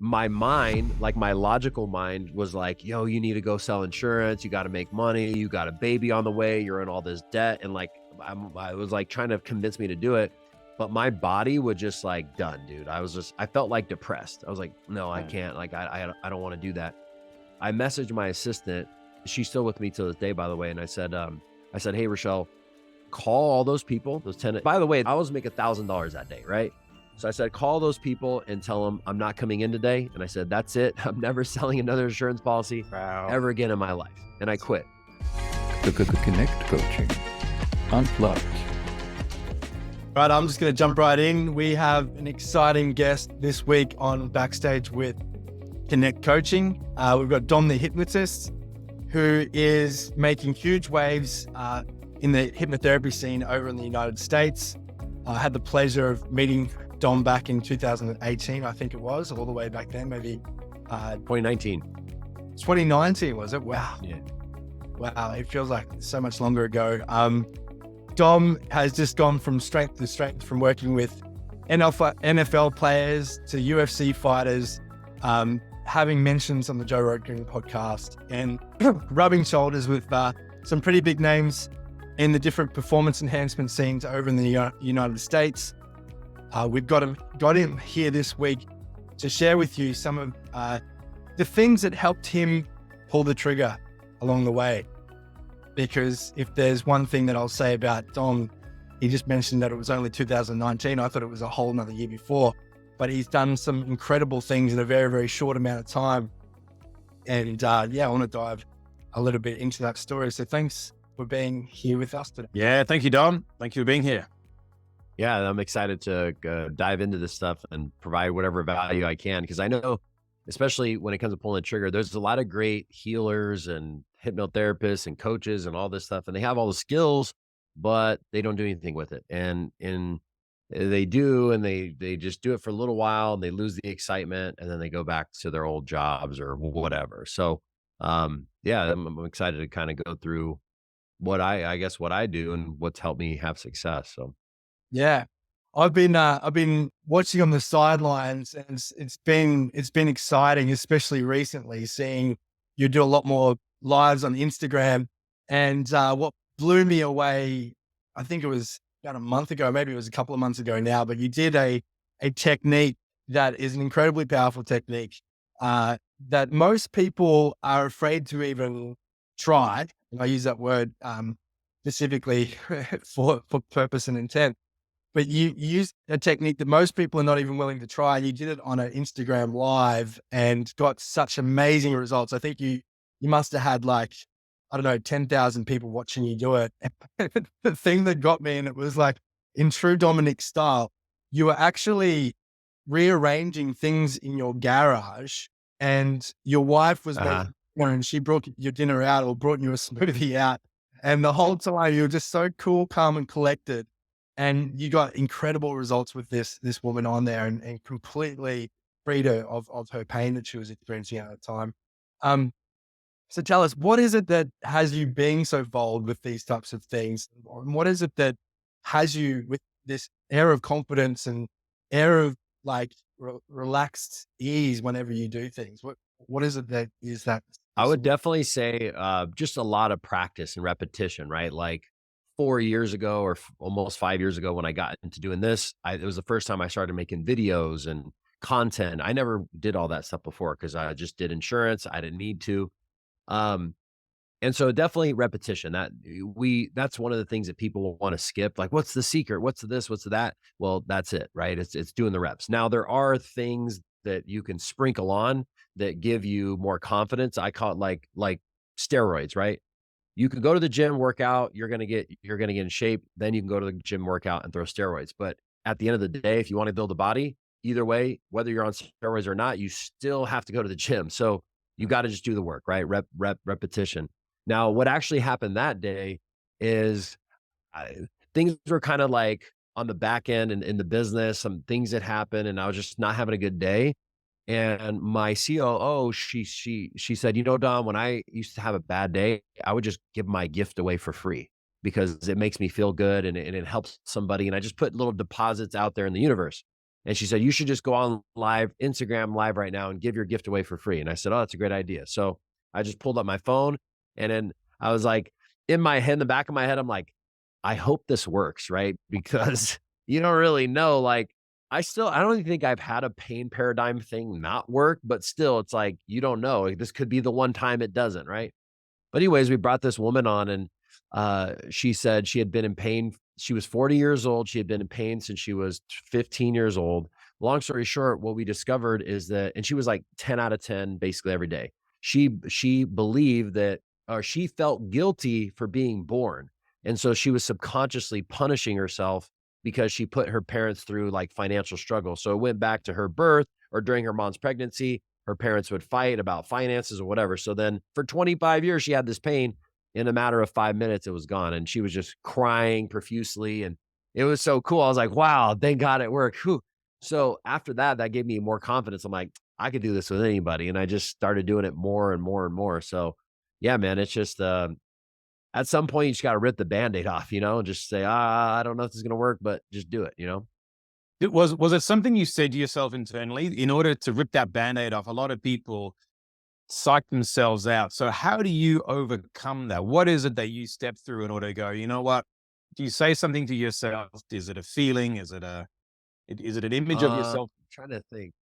my mind, like my logical mind was like, yo, you need to go sell insurance. You got to make money. You got a baby on the way. You're in all this debt. And like, I was like trying to convince me to do it. But my body would just like done, dude. I felt like depressed. I was like, no, I Right. can't. Like, I don't want to do that. I messaged my assistant. She's still with me till this day, by the way. And I said, hey, Rochelle, call all those people, those tenants. By the way, I was making $1,000 that day, right? So I said, call those people and tell them I'm not coming in today. And I said, that's it. I'm never selling another insurance policy Wow. ever again in my life. And I quit. Connekt Coaching. Unplugged. Right, I'm just going to jump right in. We have an exciting guest this week on Backstage with Connekt Coaching. We've got Don the Hypnotist, who is making huge waves in the hypnotherapy scene over in the United States. I had the pleasure of meeting Don back in 2018, I think it was, all the way back then, maybe 2019. 2019, was it? Wow. Yeah. Wow, it feels like so much longer ago. Dom has just gone from strength to strength, from working with NFL players to UFC fighters, having mentions on the Joe Rogan podcast, and rubbing shoulders with some pretty big names in the different performance enhancement scenes over in the United States. We've got him here this week to share with you some of the things that helped him pull the trigger along the way. Because if there's one thing that I'll say about Dom, he just mentioned that it was only 2019. I thought it was a whole nother year before, but he's done some incredible things in a very, very short amount of time. And I want to dive a little bit into that story. So thanks for being here with us today. Yeah, thank you, Don. Thank you for being here. Yeah, I'm excited to dive into this stuff and provide whatever value I can. Because I know, especially when it comes to pulling the trigger, there's a lot of great healers and hypnotherapists and coaches and all this stuff. And they have all the skills, but they don't do anything with it. And they do, and they just do it for a little while and they lose the excitement and then they go back to their old jobs or whatever. So, I'm excited to kind of go through what I guess what I do and what's helped me have success. So. Yeah, I've been watching on the sidelines, and it's been exciting, especially recently, seeing you do a lot more lives on Instagram. And what blew me away, I think it was about a month ago, maybe it was a couple of months ago now, but you did a technique that is an incredibly powerful technique that most people are afraid to even try. And I use that word specifically for purpose and intent. But you used a technique that most people are not even willing to try. You did it on an Instagram live and got such amazing results. I think you must have had 10,000 people watching you do it. The thing that got me, and it was like in true Dominique style, you were actually rearranging things in your garage, and your wife was making dinner, and she brought your dinner out or brought you a smoothie out. And the whole time you were just so cool, calm and collected. And you got incredible results with this woman on there, and completely freed her of her pain that she was experiencing at the time. So tell us, what is it that has you being so bold with these types of things? And what is it that has you with this air of confidence and air of relaxed ease whenever you do things? What is it that is that? I would definitely say just a lot of practice and repetition, right? Like 4 years ago or almost 5 years ago when I got into doing this, it was the first time I started making videos and content. I never did all that stuff before because I just did insurance. I didn't need to. And so definitely repetition. That's one of the things that people want to skip. Like, what's the secret? What's this? What's that? Well, that's it, right? It's doing the reps. Now there are things that you can sprinkle on that give you more confidence. I call it like steroids, right? You can go to the gym, work out, you're gonna get in shape. Then you can go to the gym, work out, and throw steroids. But at the end of the day, if you want to build a body, either way, whether you're on steroids or not, you still have to go to the gym. So you got to just do the work, right? Repetition. Now, what actually happened that day is things were kind of like on the back end and in the business, some things that happened, and I was just not having a good day. And my COO, she said, Don, when I used to have a bad day, I would just give my gift away for free because it makes me feel good and it helps somebody. And I just put little deposits out there in the universe. And she said, you should just go on live, Instagram live right now and give your gift away for free. And I said, oh, that's a great idea. So I just pulled up my phone and then I was like, in my head, in the back of my head, I'm like, I hope this works, right? Because you don't really know. Like, I don't even think I've had a pain paradigm thing not work, but still, it's like, you don't know. Like, this could be the one time it doesn't, right? But anyways, we brought this woman on and she said she had been in pain. She was 40 years old. She had been in pain since she was 15 years old. Long story short, what we discovered is that, and she was like 10 out of 10 basically every day. She believed that, or she felt guilty for being born. And so she was subconsciously punishing herself because she put her parents through like financial struggle. So it went back to her birth or during her mom's pregnancy. Her parents would fight about finances or whatever. So then for 25 years, she had this pain. In a matter of 5 minutes, it was gone. And she was just crying profusely. And it was so cool. I was like, wow, thank God it worked. Whew. So after that, that gave me more confidence. I'm like, I could do this with anybody. And I just started doing it more and more and more. So yeah, man, it's just, at some point you just got to rip the Band-Aid off, and just say, I don't know if this is going to work, but just do it. Was it something you said to yourself internally in order to rip that Band-Aid off? A lot of people psych themselves out. So how do you overcome that? What is it that you step through in order to go, you know what? Do you say something to yourself? Is it a feeling? Is it an image of yourself? Trying to think.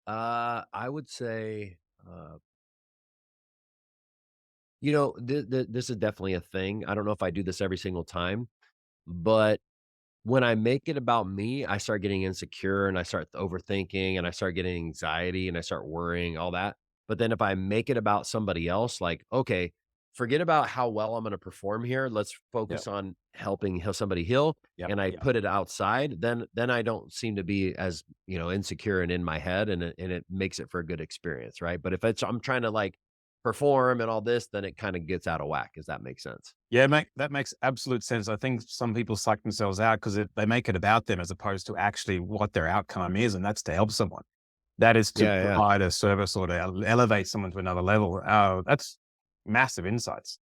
I would say, this is definitely a thing. I don't know if I do this every single time, but when I make it about me, I start getting insecure and I start overthinking and I start getting anxiety and I start worrying, all that. But then if I make it about somebody else, like, okay, forget about how well I'm going to perform here. Let's Yep. focus on helping somebody heal. Yep. And I Yep. put it outside, then I don't seem to be as, insecure and in my head and it makes it for a good experience. Right. But if I'm trying to like perform and all this, then it kind of gets out of whack. Does that make sense? Yeah, that makes absolute sense. I think some people psych themselves out because they make it about them as opposed to actually what their outcome is, and that's to help someone. That is to Yeah. Yeah. provide a service or to elevate someone to another level. That's massive insights.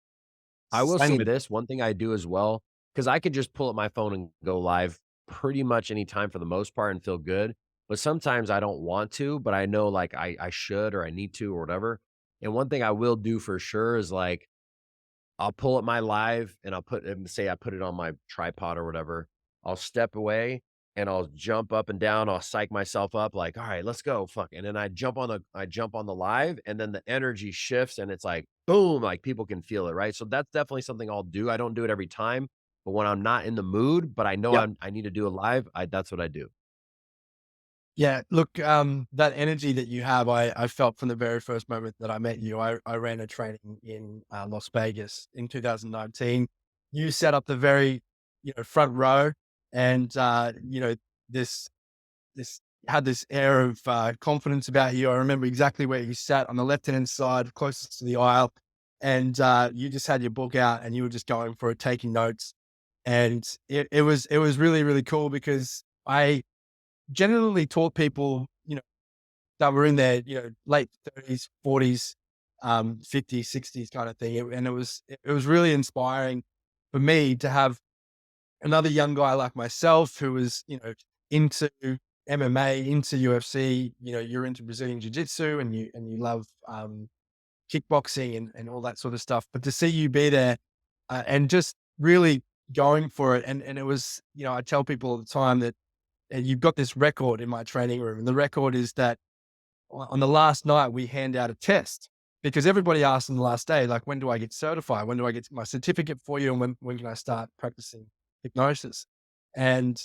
I will Same say with this, one thing I do as well, because I could just pull up my phone and go live pretty much anytime for the most part and feel good. But sometimes I don't want to, but I know like I should or I need to or whatever. And one thing I will do for sure is like I'll pull up my live and say I put it on my tripod or whatever. I'll step away and I'll jump up and down. I'll psych myself up like, all right, let's go. Fuck. And then I jump on the live and then the energy shifts and it's like, boom, like people can feel it. Right. So that's definitely something I'll do. I don't do it every time, but when I'm not in the mood, but I know Yep. I need to do a live, that's what I do. Yeah, look, that energy that you have, I felt from the very first moment that I met you. I ran a training in Las Vegas in 2019. You set up the very, front row, and this this had this air of confidence about you. I remember exactly where you sat on the left-hand side, closest to the aisle, and you just had your book out and you were just going for it, taking notes, and it was really really cool because I generally taught people, that were in their, late 30s, 40s, 50s, 60s kind of thing. And it was really inspiring for me to have another young guy like myself who was, into MMA, into UFC, you're into Brazilian Jiu-Jitsu and you love, kickboxing and all that sort of stuff. But to see you be there, and just really going for it. And it was, I tell people all the time that, and you've got this record in my training room. And the record is that on the last night, we hand out a test because everybody asks on the last day, like, when do I get certified? When do I get my certificate for you? And when can I start practicing hypnosis? And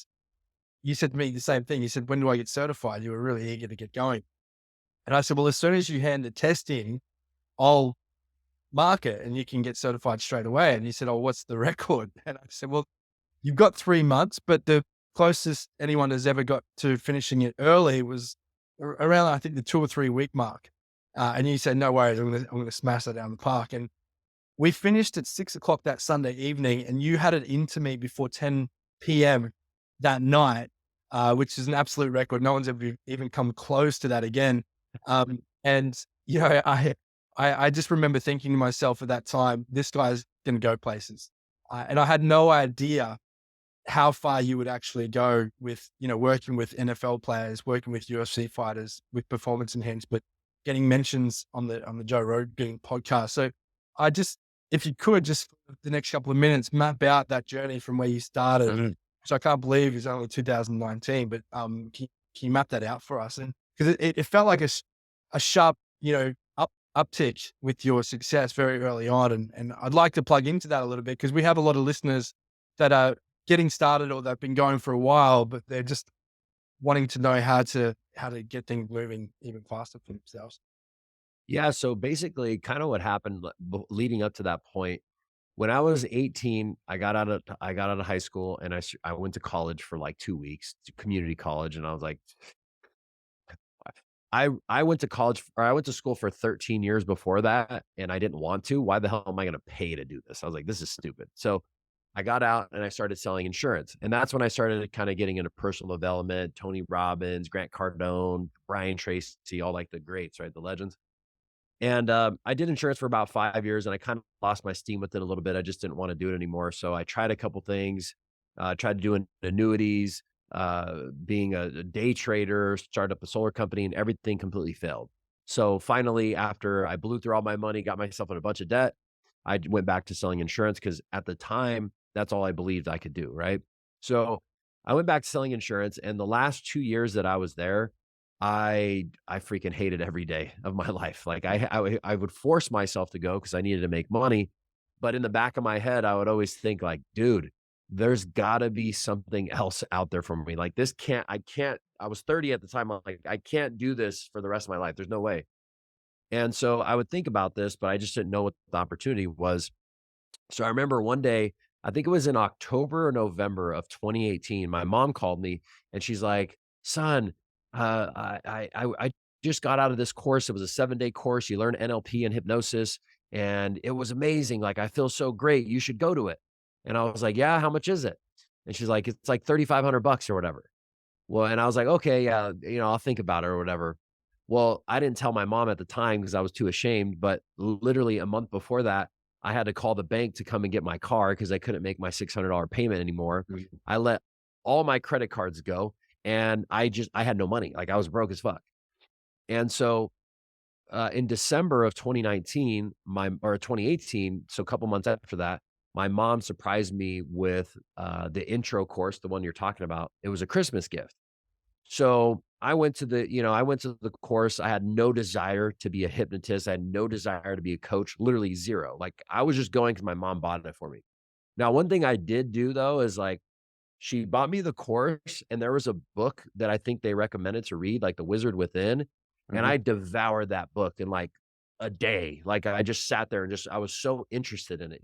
you said to me the same thing. You said, when do I get certified? You were really eager to get going. And I said, well, as soon as you hand the test in, I'll mark it and you can get certified straight away. And he said, oh, what's the record? And I said, well, you've got 3 months, but the closest anyone has ever got to finishing it early was around, I think, the 2 or 3 week mark. And you said, no worries, I'm going to smash that down the park. And we finished at 6 o'clock that Sunday evening, and you had it into me before 10 p.m. that night, which is an absolute record. No one's ever even come close to that again. And, I just remember thinking to myself at that time, this guy's going to go places. And I had no idea how far you would actually go with, working with NFL players, working with UFC fighters, with performance enhancement, getting mentions on the Joe Rogan podcast. So if you could just for the next couple of minutes, map out that journey from where you started, which I can't believe is only 2019, but can you map that out for us? And because it felt like a sharp, uptick with your success very early on. And I'd like to plug into that a little bit, because we have a lot of listeners that are getting started or they've been going for a while, but they're just wanting to know how to get things moving even faster for themselves. Yeah. So basically, kind of what happened leading up to that point, when I was 18, I got out of high school and I went to college for like 2 weeks, to community college, and I was like, I went to college, or I went to school for 13 years before that, and I didn't want to. Why the hell am I going to pay to do this? I was like, this is stupid. So I got out and I started selling insurance. And that's when I started kind of getting into personal development, Tony Robbins, Grant Cardone, Brian Tracy, all like the greats, right? The legends. And I did insurance for about 5 years, and I kind of lost my steam with it a little bit. I just didn't want to do it anymore. So I tried a couple things, tried to do annuities, being a day trader, started up a solar company, and everything completely failed. So finally, after I blew through all my money, got myself in a bunch of debt, I went back to selling insurance, because at the time, that's all I believed I could do, right? So I went back to selling insurance, and the last 2 years that I was there, I freaking hated every day of my life. Like I would force myself to go because I needed to make money, but in the back of my head, I would always think like, dude, there's gotta be something else out there for me. Like I can't, I was 30 at the time. I'm like, I can't do this for the rest of my life. There's no way. And so I would think about this, but I just didn't know what the opportunity was. So I remember one day, I think it was in October or November of 2018, my mom called me and she's like, son, I just got out of this course. It was a 7-day course. You learn NLP and hypnosis, and it was amazing. Like, I feel so great. You should go to it. And I was like, yeah, how much is it? And she's like, it's like $3,500 or whatever. Well, and I was like, okay, yeah, I'll think about it or whatever. Well, I didn't tell my mom at the time because I was too ashamed, but literally a month before that, I had to call the bank to come and get my car because I couldn't make my $600 payment anymore. I let all my credit cards go, and I had no money. Like, I was broke as fuck. And so in December of 2019, or 2018, so a couple months after that, my mom surprised me with the intro course, the one you're talking about. It was a Christmas gift. So I went to the course. I had no desire to be a hypnotist. I had no desire to be a coach, literally zero. Like, I was just going because my mom bought it for me. Now, one thing I did do though is, like, she bought me the course, and there was a book that I think they recommended to read, like The Wizard Within. And I devoured that book in like a day. Like, I just sat there and I was so interested in it.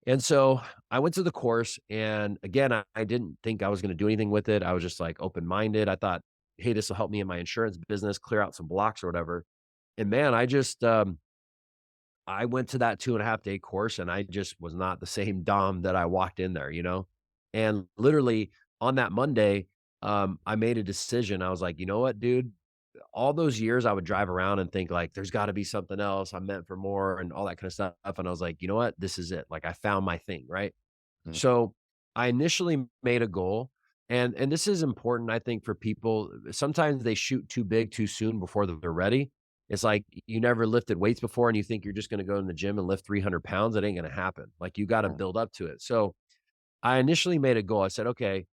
And so I went to the course, and again, I didn't think I was going to do anything with it. I was just like open-minded. I thought, hey, this will help me in my insurance business, clear out some blocks or whatever. And man, I went to that 2.5-day course, and I just was not the same Dom that I walked in there. And literally on that Monday, I made a decision. I was like, you know what, dude? All those years I would drive around and think like, there's gotta be something else. I'm meant for more and all that kind of stuff. And I was like, you know what? This is it. Like, I found my thing. Right. Mhm. So I initially made a goal, and this is important, I think, for people. Sometimes they shoot too big too soon before they're ready. It's like, you never lifted weights before and you think you're just going to go in the gym and lift 300 pounds. That ain't going to happen. Like, you got to build up to it. So I initially made a goal. I said, okay,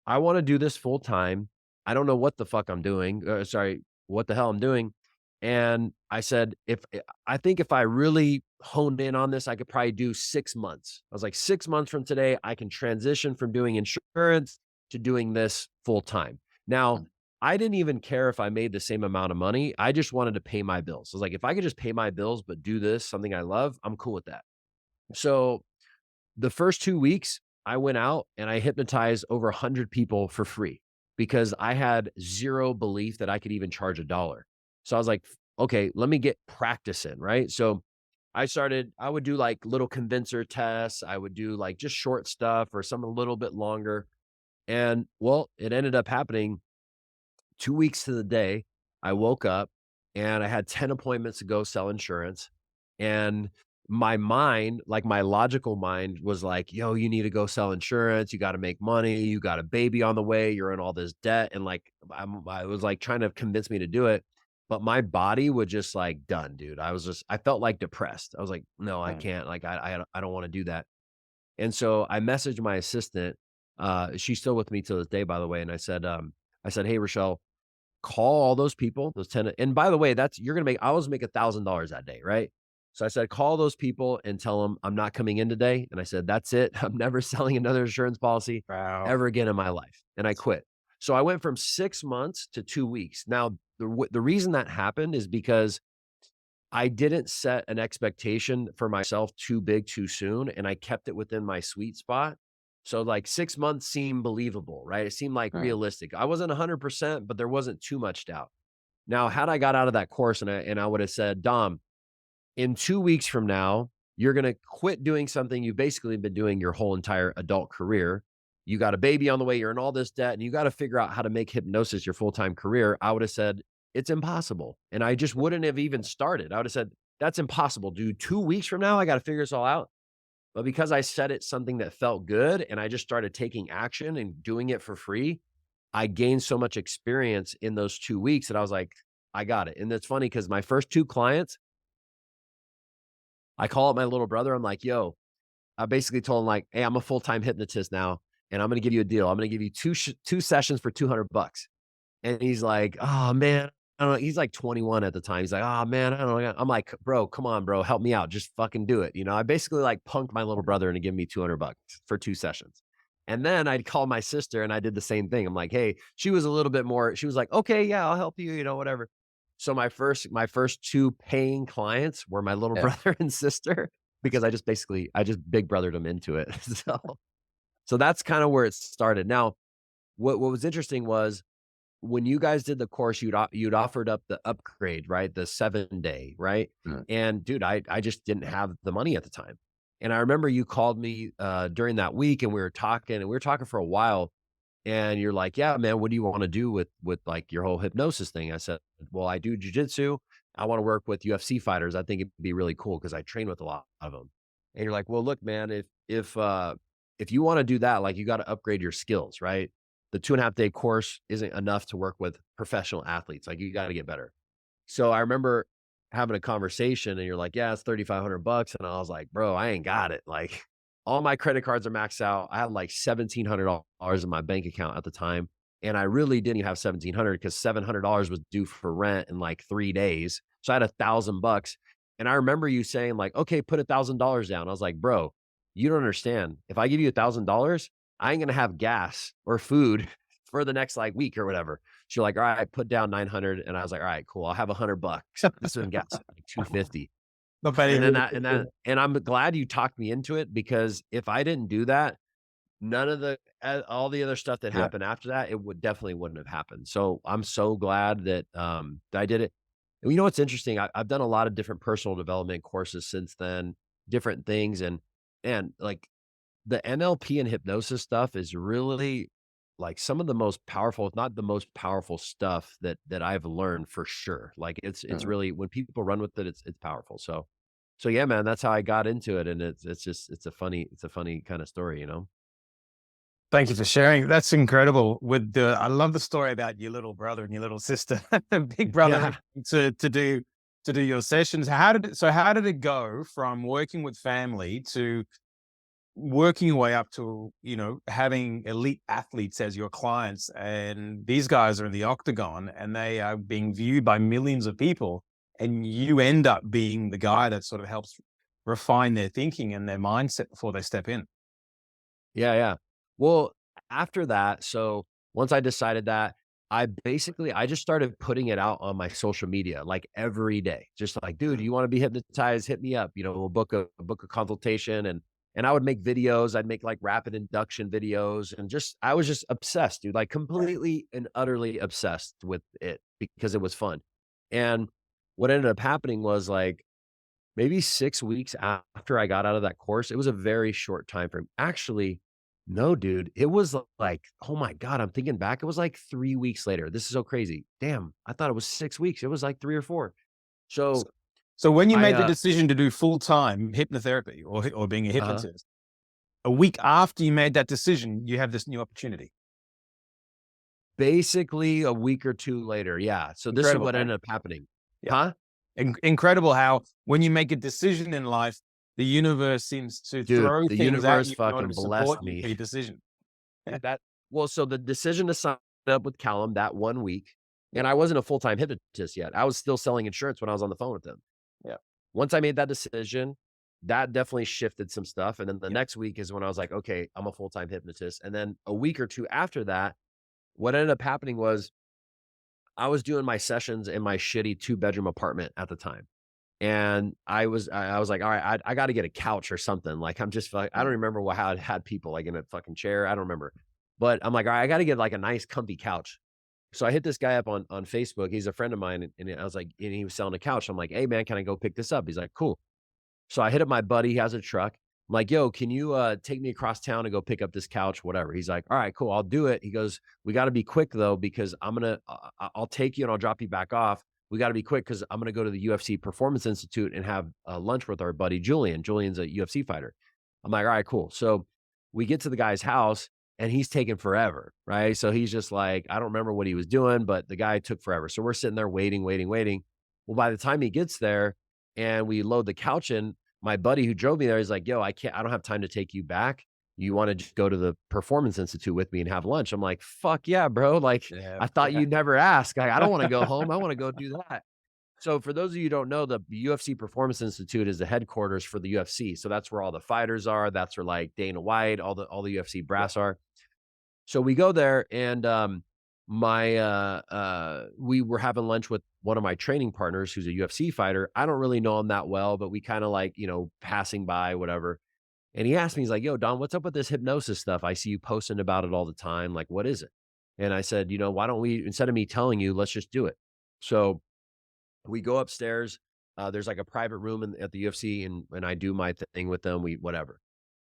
I want to do this full time. I don't know what the fuck I'm doing. Sorry, what the hell I'm doing. And I said, I think if I really honed in on this, I could probably do 6 months. I was like, 6 months from today, I can transition from doing insurance to doing this full time. Now, I didn't even care if I made the same amount of money. I just wanted to pay my bills. I was like, if I could just pay my bills, but do this, something I love, I'm cool with that. So the first 2 weeks, I went out and I hypnotized over 100 people for free because I had zero belief that I could even charge $1. So I was like, okay, let me get practice in, right? So I would do like little convincer tests. I would do like just short stuff or some a little bit longer. And well, it ended up happening 2 weeks to the day. I woke up and I had 10 appointments to go sell insurance. And my mind, like my logical mind was like, yo, you need to go sell insurance. You got to make money. You got a baby on the way. You're in all this debt. And like, I was like trying to convince me to do it. But my body would just like done, dude. I felt like depressed. I was like, no, I Right. can't. Like, I don't want to do that. And so I messaged my assistant. She's still with me to this day, by the way. And I said, hey, Rochelle, call all those people, those 10. And by the way, I always make $1,000 that day, right? So I said, call those people and tell them I'm not coming in today. And I said, that's it. I'm never selling another insurance policy Wow. ever again in my life. And I quit. So I went from 6 months to 2 weeks. Now, the reason that happened is because I didn't set an expectation for myself too big too soon, and I kept it within my sweet spot. So like 6 months seemed believable, right? It seemed like Right. realistic. I wasn't 100%, but there wasn't too much doubt. Now, had I got out of that course and I would have said, Dom, in 2 weeks from now, you're going to quit doing something you've basically been doing your whole entire adult career. You got a baby on the way, you're in all this debt, and you got to figure out how to make hypnosis your full-time career. I would have said, it's impossible. And I just wouldn't have even started. I would have said, that's impossible, dude. 2 weeks from now, I got to figure this all out. But because I said it's something that felt good and I just started taking action and doing it for free, I gained so much experience in those 2 weeks that I was like, I got it. And it's funny because my first 2 clients, I call up my little brother. I'm like, yo, I basically told him like, hey, I'm a full-time hypnotist now, and I'm going to give you a deal. I'm going to give you two sessions for $200. And he's like, oh man, I don't know. He's like 21 at the time. He's like, oh man, I don't know. I'm like, bro, come on, bro, help me out. Just fucking do it. I basically like punked my little brother into giving me $200 for 2 sessions. And then I'd call my sister and I did the same thing. I'm like, hey, she was a little bit more, she was like, okay, yeah, I'll help you, whatever. So my first 2 paying clients were my little Yeah. brother and sister because I just big brothered them into it. So that's kind of where it started. Now, what was interesting was when you guys did the course, you'd offered up the upgrade, right? The 7-day, right? Mm. And dude, I just didn't have the money at the time. And I remember you called me during that week and we were talking for a while. And you're like, yeah, man, what do you want to do with like your whole hypnosis thing? I said, well, I do jujitsu. I want to work with UFC fighters. I think it'd be really cool because I train with a lot of them. And you're like, well, look, man, if you want to do that, like you got to upgrade your skills, right? The 2.5-day course isn't enough to work with professional athletes. Like you got to get better. So I remember having a conversation and you're like, yeah, it's $3,500. And I was like, bro, I ain't got it. Like all my credit cards are maxed out. I had like $1,700 in my bank account at the time. And I really didn't even have 1,700 because $700 was due for rent in like 3 days. So I had $1,000. And I remember you saying like, okay, put $1,000 down. I was like, bro, you don't understand. If I give you $1,000, I ain't going to have gas or food for the next like week or whatever. She's like, all right, put down 900. And I was like, all right, cool. I'll have $100. This is gas like 250. Not bad. And I'm glad you talked me into it because if I didn't do that, none of all the other stuff that happened after that, definitely wouldn't have happened. So I'm so glad that I did it. And you know what's interesting? I've done a lot of different personal development courses since then, different things, and like the NLP and hypnosis stuff is really like some of the most powerful, if not the most powerful stuff that I've learned for sure. Like it's really when people run with it, it's powerful. So yeah, man, that's how I got into it, and it's a funny kind of story. Thank you for sharing. That's incredible. I love the story about your little brother and your little sister, big brother to do your sessions. How did it go from working with family to working your way up to, having elite athletes as your clients? And these guys are in the octagon and they are being viewed by millions of people. And you end up being the guy that sort of helps refine their thinking and their mindset before they step in. Yeah. Well, after that, so once I decided that, I just started putting it out on my social media like every day. Just like, dude, you want to be hypnotized? Hit me up. We'll book a consultation, and I would make videos. I'd make like rapid induction videos, and I was just obsessed, dude, like completely and utterly obsessed with it because it was fun. And what ended up happening was like maybe 6 weeks after I got out of that course, it was a very short time frame. Actually, no, dude, it was like, oh my God, I'm thinking back. It was like 3 weeks later. This is so crazy. Damn, I thought it was 6 weeks. It was like 3 or 4. So So when you I made the decision to do full-time hypnotherapy or being a uh hypnotist, a week after you made that decision, you have this new opportunity. basically a week or two later. Yeah. So this is Incredible. what ended up happening. Yeah. Huh? Incredible how when you make a decision in life, the universe seems to Dude, throw the things at universe you in order fucking to support blessed you me. for your decision. Dude, so the decision to sign up with Callum that 1 week, and I wasn't a full-time hypnotist yet. I was still selling insurance when I was on the phone with them. Yeah. Once I made that decision, that definitely shifted some stuff. And then the Yeah. next week is when I was like, okay, I'm a full-time hypnotist. And then a week or two after that, what ended up happening was I was doing my sessions in my shitty 2-bedroom apartment at the time. And I was like, all right, I got to get a couch or something. Like, I'm just like, I don't remember how I had people like in a fucking chair. I don't remember, but I'm like, all right, I got to get like a nice comfy couch. So I hit this guy up on Facebook. He's a friend of mine. And I was like, and he was selling a couch. I'm like, hey man, can I go pick this up? He's like, cool. So I hit up my buddy. He has a truck. I'm like, yo, can you take me across town and go pick up this couch, whatever? He's like, all right, cool. I'll do it. He goes, we got to be quick though, because I'll take you and I'll drop you back off. We got to be quick because I'm going to go to the UFC Performance Institute and have lunch with our buddy Julian. Julian's a UFC fighter. I'm like, all right, cool. So we get to the guy's house and he's taking forever, right? So he's just like, I don't remember what he was doing, but the guy took forever. So we're sitting there waiting. Well, by the time he gets there and we load the couch in, my buddy who drove me there is like, yo, I don't have time to take you back. You want to just go to the Performance Institute with me and have lunch? I'm like, fuck yeah, bro. Like, Yeah. I thought you'd never ask. Like, I don't want to go home. I want to go do that. So for those of you who don't know, the UFC Performance Institute is the headquarters for the UFC. So that's where all the fighters are. That's where like Dana White, all the UFC brass are. So we go there and we were having lunch with one of my training partners who's a UFC fighter. I don't really know him that well, but we kind of like, passing by, whatever. And he asked me, he's like, yo, Don, what's up with this hypnosis stuff? I see you posting about it all the time. Like, what is it? And I said, why don't we, instead of me telling you, let's just do it. So we go upstairs. There's like a private room at the UFC and I do my thing with them. Whatever.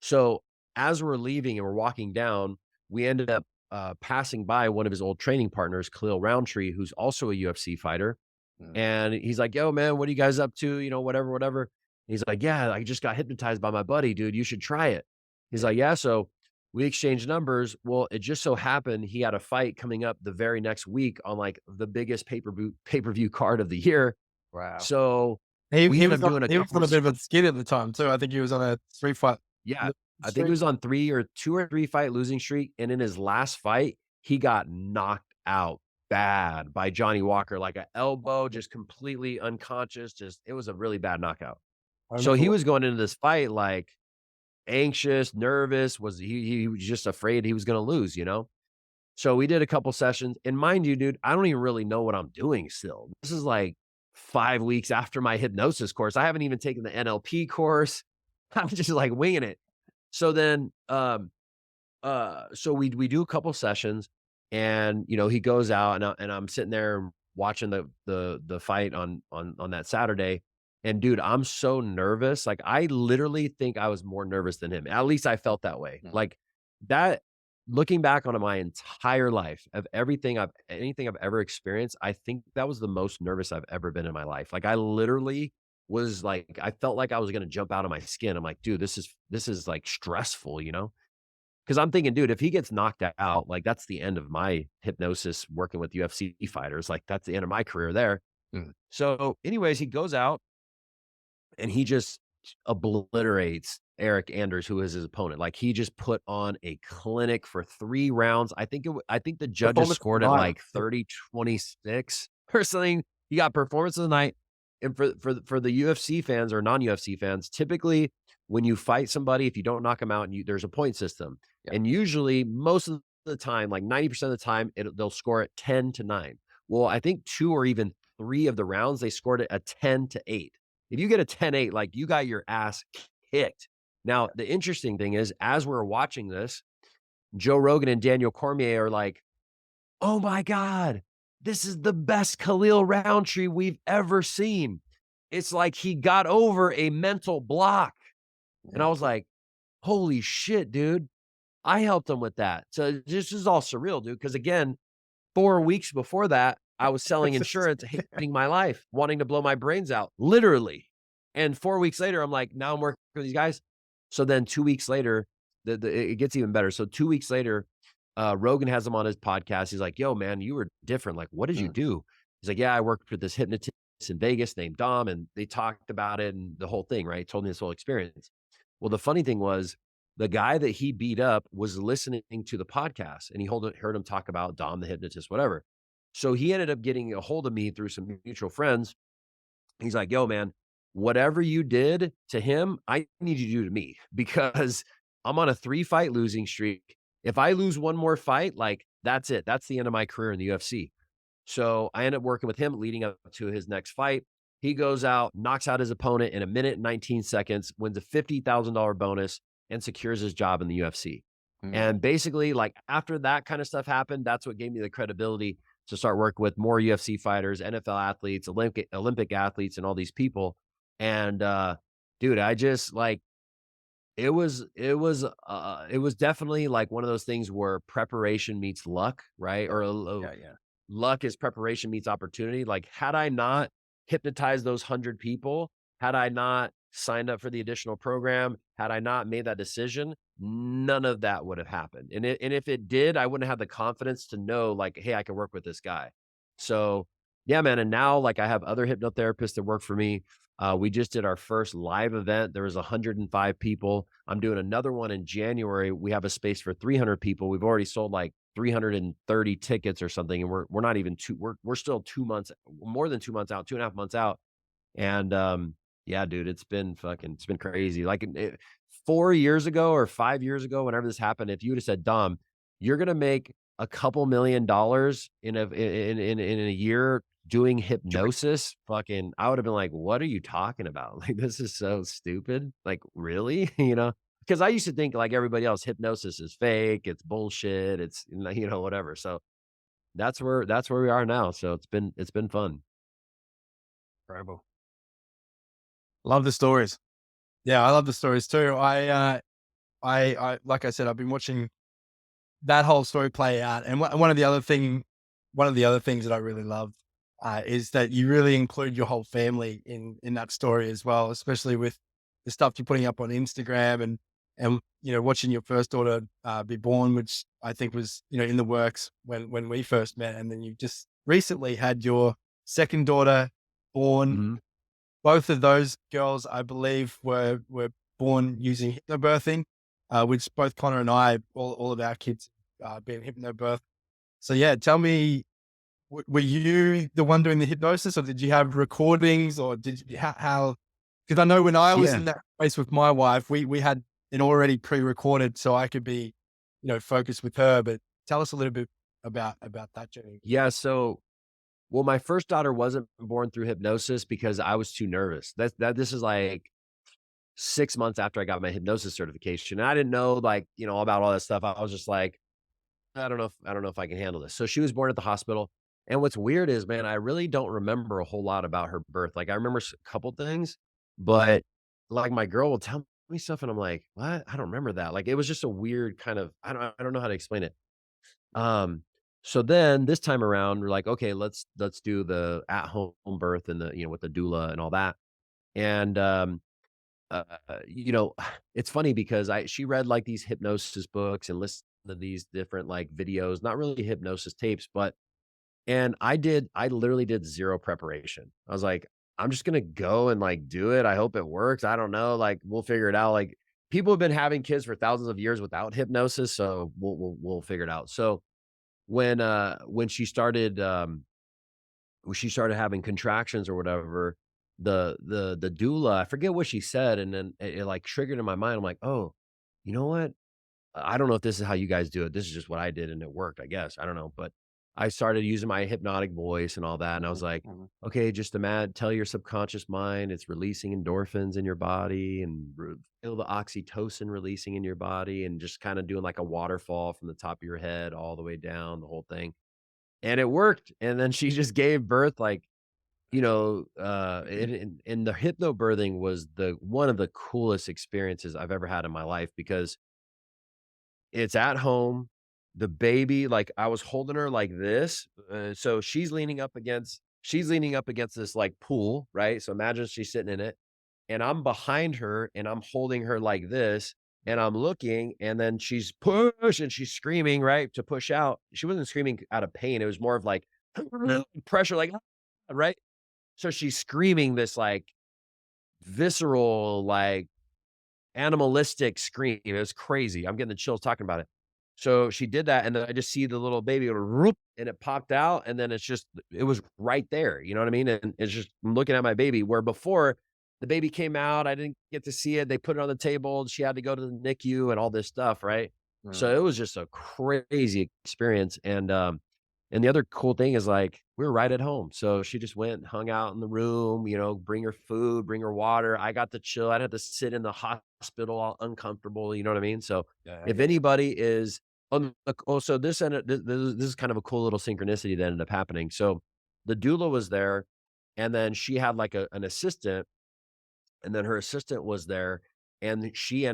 So as we're leaving and we're walking down, we ended up passing by one of his old training partners, Khalil Roundtree, who's also a UFC fighter. And he's like, yo, man, what are you guys up to? Whatever. He's like, yeah, I just got hypnotized by my buddy, dude. You should try it. He's like, yeah. So we exchanged numbers. Well, it just so happened he had a fight coming up the very next week on like the biggest pay-per-view card of the year. Wow. So He we was ended up doing he was on a bit of a skid at the time too. I think he was on a 3-fight. Yeah, I think he was on 2 or 3 fight losing streak. And in his last fight, he got knocked out bad by Johnny Walker, like an elbow, just completely unconscious. It was a really bad knockout. So he was going into this fight like anxious, nervous. He was just afraid he was going to lose, So we did a couple sessions. And mind you, dude, I don't even really know what I'm doing still. This is like 5 weeks after my hypnosis course. I haven't even taken the NLP course. I'm just like winging it. So then, so we do a couple sessions and, he goes out and I'm sitting there watching the fight on that Saturday. And dude, I'm so nervous. Like I literally think I was more nervous than him. At least I felt that way. Like that, looking back on my entire life of anything I've ever experienced, I think that was the most nervous I've ever been in my life. Like I literally was like, I felt like I was going to jump out of my skin. I'm like, dude, this is like stressful, Cause I'm thinking, dude, if he gets knocked out, like that's the end of my hypnosis working with UFC fighters. Like that's the end of my career there. So anyways, he goes out and he just obliterates Eric Anders, who is his opponent. Like he just put on a clinic for 3 rounds. I think the judges scored it like 30-26 or something. He got performance of the night. And for the UFC fans or non-UFC fans, typically when you fight somebody, if you don't knock them out, there's a point system. Yeah. And usually most of the time, like 90% of the time, they'll score it 10-9. Well, I think 2 or even 3 of the rounds, they scored it a 10-8. If you get a 10-8, like you got your ass kicked. Now, the interesting thing is, as we're watching this, Joe Rogan and Daniel Cormier are like, oh my God, this is the best Khalil Roundtree we've ever seen. It's like he got over a mental block. And I was like, holy shit, dude. I helped him with that. So this is all surreal, dude. Because again, 4 weeks before that, I was selling insurance, hating my life, wanting to blow my brains out, literally. And 4 weeks later, I'm like, now I'm working with these guys. So then 2 weeks later, it gets even better. So 2 weeks later, Rogan has him on his podcast. He's like, yo, man, you were different. Like, what did you do? He's like, yeah, I worked with this hypnotist in Vegas named Dom, and they talked about it and the whole thing, right? He told me this whole experience. Well, the funny thing was the guy that he beat up was listening to the podcast, and he heard him talk about Dom the Hypnotist, whatever. So he ended up getting a hold of me through some mutual friends. He's like, yo, man, whatever you did to him, I need you to do to me, because I'm on a 3-fight losing streak. If I lose one more fight, like, that's it. That's the end of my career in the UFC. So I ended up working with him leading up to his next fight. He goes out, knocks out his opponent in 1 minute and 19 seconds, wins a $50,000 bonus, and secures his job in the UFC. And basically, like, after that kind of stuff happened, that's what gave me the credibility to start working with more UFC fighters, NFL athletes, Olympic athletes, and all these people. And dude, I just like, it was definitely like one of those things where preparation meets luck, right? Or luck is preparation meets opportunity. Like, had I not hypnotized those 100 people, had I not signed up for the additional program, had I not made that decision, none of that would have happened. And if it did, I wouldn't have the confidence to know, like, hey, I can work with this guy. So yeah, man. And now, like, I have other hypnotherapists that work for me. We just did our first live event. There was 105 people. I'm doing another one in January. We have a space for 300 people. We've already sold like 330 tickets or something. And we're not even we're still 2 months, more than 2 months out, 2.5 months out. And yeah, dude, it's been crazy. Like 4 years ago or 5 years ago, whenever this happened, if you would have said, Dom, you're going to make a couple $1,000,000 in a year doing hypnosis, fucking, I would have been like, what are you talking about? Like, this is so stupid. Like, really? Because I used to think, like everybody else, hypnosis is fake, it's bullshit, it's, whatever. So that's where we are now. So it's been fun. Incredible. Love the stories. Yeah, I love the stories too. I like I said, I've been watching that whole story play out. And one of the other things that I really love is that you really include your whole family in that story as well, especially with the stuff you're putting up on Instagram and watching your first daughter be born, which I think was in the works when we first met, and then you just recently had your second daughter born. Mhm. Both of those girls, I believe, were born using hypnobirthing, which both Connor and I, all of our kids, been hypnobirthed. So yeah, tell me, were you the one doing the hypnosis, or did you have recordings, or did you, how? Because I know when I was in that place with my wife, we had it already pre-recorded, so I could be, focused with her. But tell us a little bit about that journey. Yeah. So, well, my first daughter wasn't born through hypnosis because I was too nervous. This is like 6 months after I got my hypnosis certification. And I didn't know, like, about all that stuff. I was just like, I don't know if I can handle this. So she was born at the hospital. And what's weird is, man, I really don't remember a whole lot about her birth. Like, I remember a couple things, but like, my girl will tell me stuff and I'm like, what? I don't remember that. Like, it was just a weird kind of, I don't know how to explain it. So then this time around, we're like, okay, let's do the at-home birth and the, with the doula and all that. And, uh, it's funny because she read like these hypnosis books and listened to these different like videos, not really hypnosis tapes, and I literally did zero preparation. I was like, I'm just going to go and like do it. I hope it works. I don't know. Like, we'll figure it out. Like, people have been having kids for thousands of years without hypnosis. So we'll figure it out. So when she started having contractions or whatever, the doula, I forget what she said, and then it like triggered in my mind. I'm like, oh, you know what? I don't know if this is how you guys do it. This is just what I did, and it worked, I guess. I don't know, but I started using my hypnotic voice and all that, and I was like, okay, just tell your subconscious mind it's releasing endorphins in your body, and feel the oxytocin releasing in your body, and just kind of doing like a waterfall from the top of your head all the way down, the whole thing. And it worked. And then she just gave birth, like, and the hypnobirthing was one of the coolest experiences I've ever had in my life, because it's at home. the baby, like I was holding her like this. So she's leaning up against this like pool, right? So imagine she's sitting in it and I'm behind her and I'm holding her like this and I'm looking and then she's push and she's screaming, right? To push out. She wasn't screaming out of pain. It was more of like pressure, like, right? So she's screaming this like visceral, like animalistic scream. It was crazy. I'm getting the chills talking about it. So she did that, and then I just see the little baby go "Roop," and it popped out, and then it was right there, you know what I mean? And it's just I'm looking at my baby, where before the baby came out, I didn't get to see it. They put it on the table, she had to go to the NICU and all this stuff, right? So it was just a crazy experience, and the other cool thing is, like, we were right at home, so she just went and hung out in the room, bring her food, bring her water. I got to chill. I didn't have to sit in the hospital all uncomfortable, you know what I mean? So, Yeah, if yeah. anybody is on the so this is kind of a cool little synchronicity that ended up happening. So, the doula was there, and then she had, like, an assistant, and then her assistant was there, and she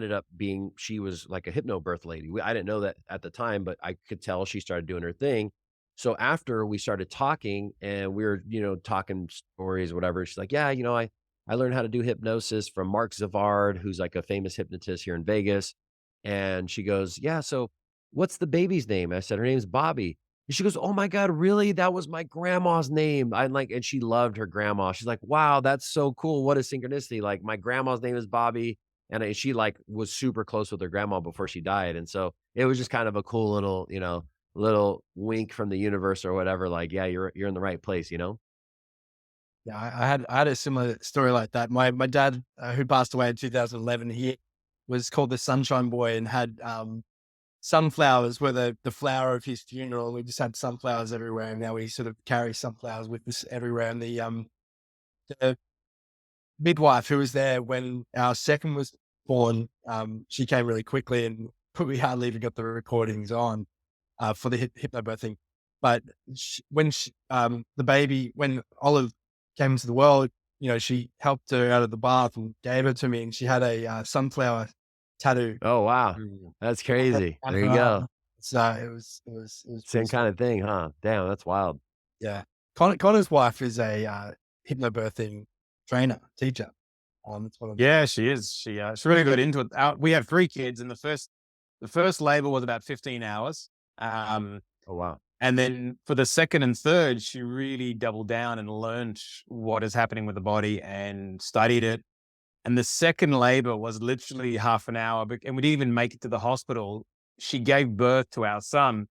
was like a hypnobirth lady. I didn't know that at the time, but I could tell she started doing her thing. So after we started talking and we were, talking stories, whatever, she's like, yeah, I learned how to do hypnosis from Mark Zavard, who's like a famous hypnotist here in Vegas. And she goes, yeah, so what's the baby's name? I said, her name's Bobby. And she goes, "Oh my god, really? That was my grandma's name." And she loved her grandma. She's like, "Wow, that's so cool. What a synchronicity. Like my grandma's name is Bobby." And she like was super close with her grandma before she died. And so it was just kind of a cool little, little wink from the universe or whatever. Like, yeah, you're in the right place, you know? Yeah, I had a similar story like that. My dad, who passed away in 2011, he was called the Sunshine Boy and had sunflowers were the flower of his funeral. We just had sunflowers everywhere, and now we sort of carry sunflowers with us everywhere. And the midwife who was there when our second was born, she came really quickly, and we hardly even got the recordings on for the hypnobirthing. But when Olive came into the world, she helped her out of the bath and gave her to me, and she had a sunflower tattoo. Oh, wow. That's crazy. On There her you go. arm. So it was pretty Same sweet. kind of thing, huh? Damn, that's wild. Yeah. Connor's wife is a hypnobirthing teacher. That's what I'm. Yeah, she is. She's really good into it. We have 3 kids, and the first labor was about 15 hours. Oh, wow. And then for the second and third, she really doubled down and learned what is happening with the body and studied it. And the second labor was literally half an hour, and we didn't even make it to the hospital. She gave birth to our son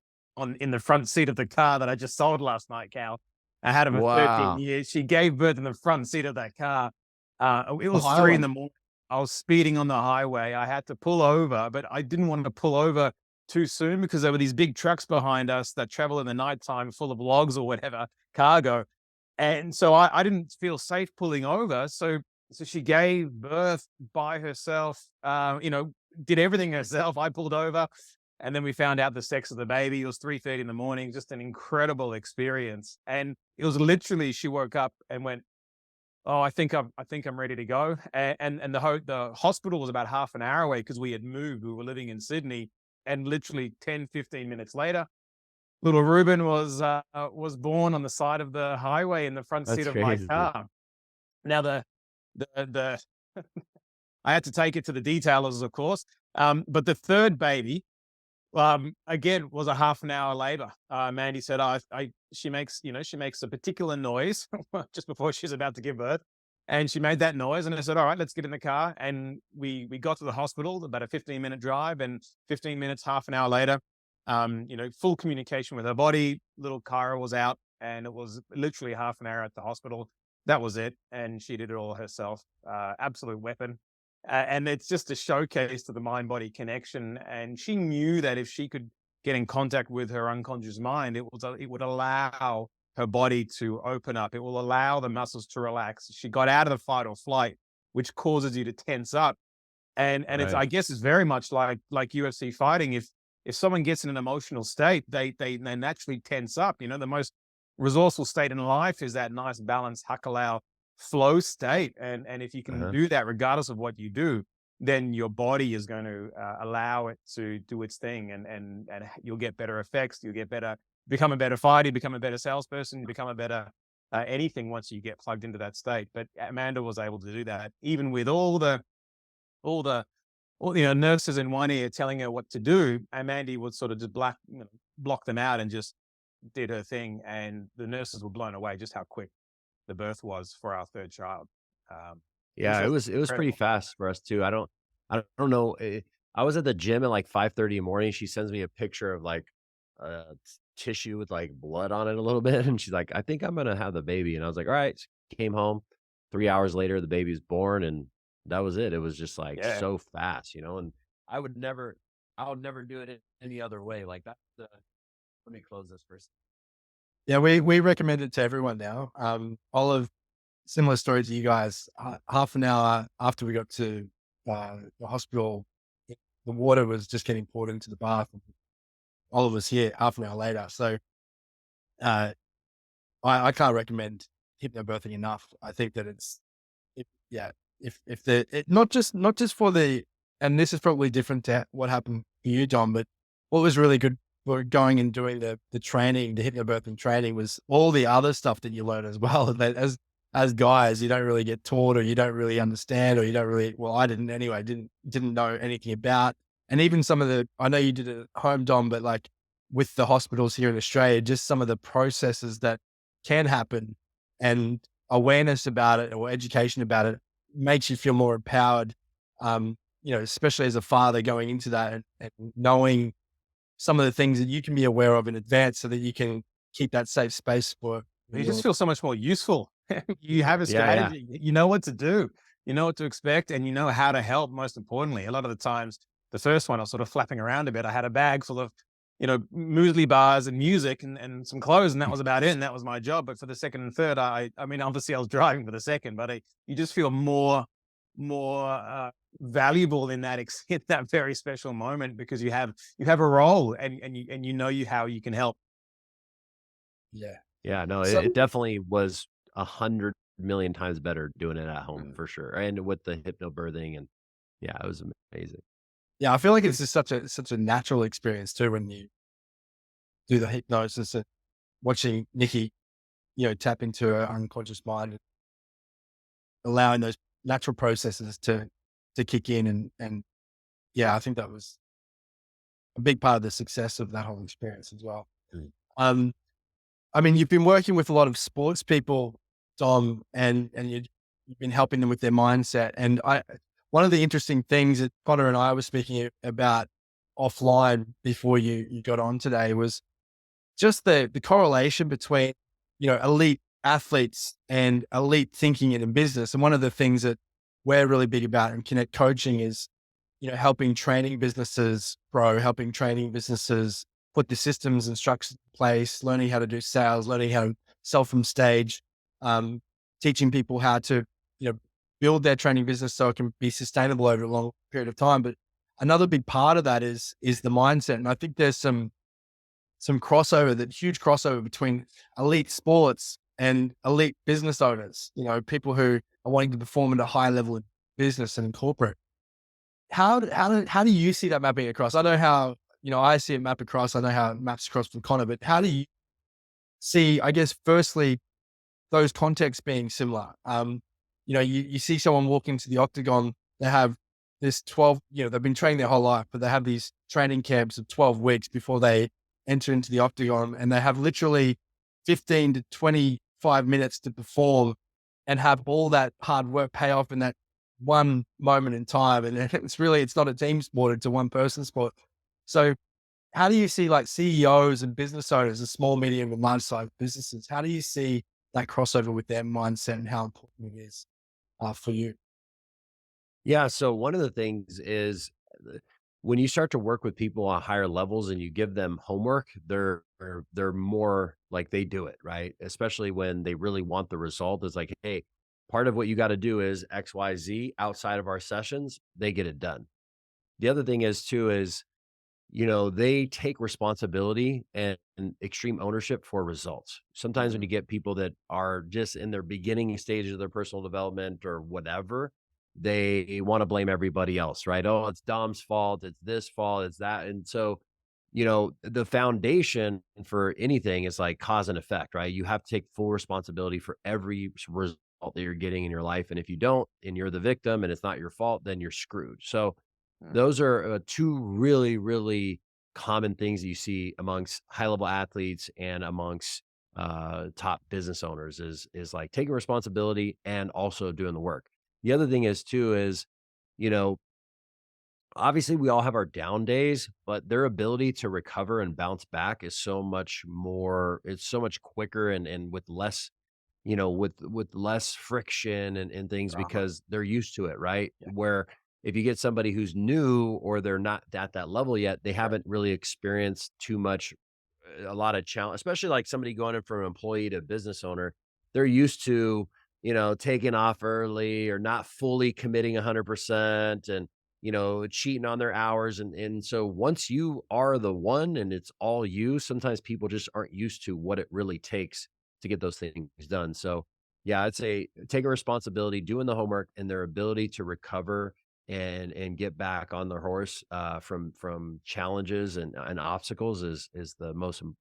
in the front seat of the car that I just sold last night, Cal. I had him for 13 Wow. years. She gave birth in the front seat of that car. It The was 3 in highway. the morning. I was speeding on the highway. I had to pull over, but I didn't want to pull over too soon because there were these big trucks behind us that travel in the nighttime full of logs or whatever, cargo. And so I didn't feel safe pulling over. So she gave birth by herself, did everything herself. I pulled over, and then we found out the sex of the baby. It was 3:30 in the morning, just an incredible experience. And it was literally, she woke up and went, "Oh, I think I'm ready to go." And the hospital was about half an hour away because we had moved. We were living in Sydney, and literally 10, 15 minutes later, little Ruben was born on the side of the highway in the front seat That's of my crazy. car. Now the I had to take it to the detailers, of course. But the third baby, again, was a half an hour labor. Mandy said, she makes a particular noise just before she's about to give birth. And she made that noise, and I said, all right, let's get in the car. And we got to the hospital, about a 15-minute drive, and 15 minutes, half an hour later, full communication with her body. Little Kyra was out, and it was literally half an hour at the hospital. That was it. And she did it all herself. Absolute weapon. And it's just a showcase to the mind-body connection. And she knew that if she could get in contact with her unconscious mind, it would allow her body to open up. It will allow the muscles to relax. She got out of the fight or flight, which causes you to tense up. And Right. I guess it's very much like UFC fighting. If someone gets in an emotional state, they naturally tense up. The most resourceful state in life is that nice balanced hakalau flow state. And if you can Uh-huh. do that, regardless of what you do, then your body is going to allow it to do its thing, and you'll get better effects. You'll get better, become a better fighter, you become a better salesperson, you become a better anything once you get plugged into that state. But Amanda was able to do that, even with all the nurses in one ear telling her what to do. Amanda would sort of just block them out and just did her thing, and the nurses were blown away just how quick the birth was for our third child. It was Yeah, it just was pretty incredible. fast for us too. I don't know. I was at the gym at like 5:30 in the morning. She sends me a picture of like tissue with like blood on it a little bit, and she's like, "I think I'm gonna have the baby." And I was like, "All right." Came home. 3 hours later, the baby was born, and that was it. It was just like Yeah. so fast, you know. And I would never, I would never do it any other way. Like that. Let me close this first. Yeah, we recommend it to everyone now. Olive, similar story to you guys. Half an hour after we got to the hospital, the water was just getting poured into the bath. Olive was here half an hour later. So uh, I can't recommend hypnobirthing enough. I think that yeah, if the not just for the, and this is probably different to what happened for you, Dom, but what was really good for going and doing the training, the hypnobirthing training, was all the other stuff that you learn as well. That as guys, you don't really get taught, or you don't really understand, or you don't really, well, I didn't anyway, didn't know anything about. And even some of the, I know you did it at home, Dom, but like with the hospitals here in Australia, just some of the processes that can happen and awareness about it or education about it makes you feel more empowered. Especially as a father going into that, and knowing some of the things that you can be aware of in advance so that you can keep that safe space for You your, just feel so much more useful. You have a Yeah, yeah. strategy. You know what to do. You know what to expect, and you know how to help. Most importantly, a lot of the times, the first one I was sort of flapping around a bit. I had a bag full of, muesli bars and music and some clothes, and that was about it. And that was my job. But for the second and third, I mean, obviously I was driving for the second, but you just feel more valuable in that in that very special moment, because you have a role, and you know how you can help. yeah. Yeah, no, it So definitely was 100 million times better doing it at home mm, for sure, and with the hypnobirthing, and yeah, it was amazing. yeah, I feel like it's just such a natural experience too when you do the hypnosis and watching Nikki, tap into her unconscious mind, and allowing those natural processes to kick in, and yeah, I think that was a big part of the success of that whole experience as well. Mm. Um, I mean, you've been working with a lot of sports people, Dom, and you've been helping them with their mindset. And one of the interesting things that Connor and I were speaking about offline before you got on today was just the correlation between, elite athletes and elite thinking in a business. And one of the things that we're really big about in Connekt Coaching is, helping training businesses grow, helping training businesses put the systems and structures in place, learning how to do sales, learning how to sell from stage, um, teaching people how to, build their training business so it can be sustainable over a long period of time. But another big part of that is the mindset. And I think there's some crossover, that huge crossover between elite sports and elite business owners, people who are wanting to perform at a high level in business and in corporate. How do you see that mapping across? I know how, I see it map across. I know how it maps across from Connor, but how do you see, I guess, firstly, those contexts being similar? You see someone walk into the octagon, they have this 12, they've been training their whole life, but they have these training camps of 12 weeks before they enter into the octagon, and they have literally 15 to 25 minutes to perform and have all that hard work pay off in that one moment in time. And it's not a team sport, it's a one person sport. So how do you see like CEOs and business owners of small, medium and large size businesses? How do you see that crossover with their mindset and how important it is for you? Yeah, so one of the things is when you start to work with people on higher levels and you give them homework, they're more like they do it, right? Especially when they really want the result. It's like, hey, part of what you got to do is XYZ outside of our sessions, they get it done. The other thing is too is, they take responsibility and extreme ownership for results. Sometimes when Mhm. you get people that are just in their beginning stages of their personal development or whatever, they want to blame everybody else, right? Oh, it's Dom's fault, it's this fault, it's that. And so, the foundation for anything is like cause and effect, right? You have to take full responsibility for every result that you're getting in your life. And if you don't, and you're the victim and it's not your fault, then you're screwed. So Mm. those are two really, really common things that you see amongst high level athletes and amongst top business owners is like taking responsibility and also doing the work. The other thing is too is, you know, obviously we all have our down days, but their ability to recover and bounce back is so much more, it's so much quicker and with less, with less friction and things Drama. because they're used to it, right? Yeah. Where if you get somebody who's new or they're not at that level yet, they Right. haven't really experienced too much, a lot of challenge, especially like somebody going in from employee to business owner. They're used to, taking off early or not fully committing 100% and, cheating on their hours. And so once you are the one and it's all you, sometimes people just aren't used to what it really takes to get those things done. So yeah, I'd say taking responsibility, doing the homework and their ability to recover and get back on the horse from challenges and obstacles is the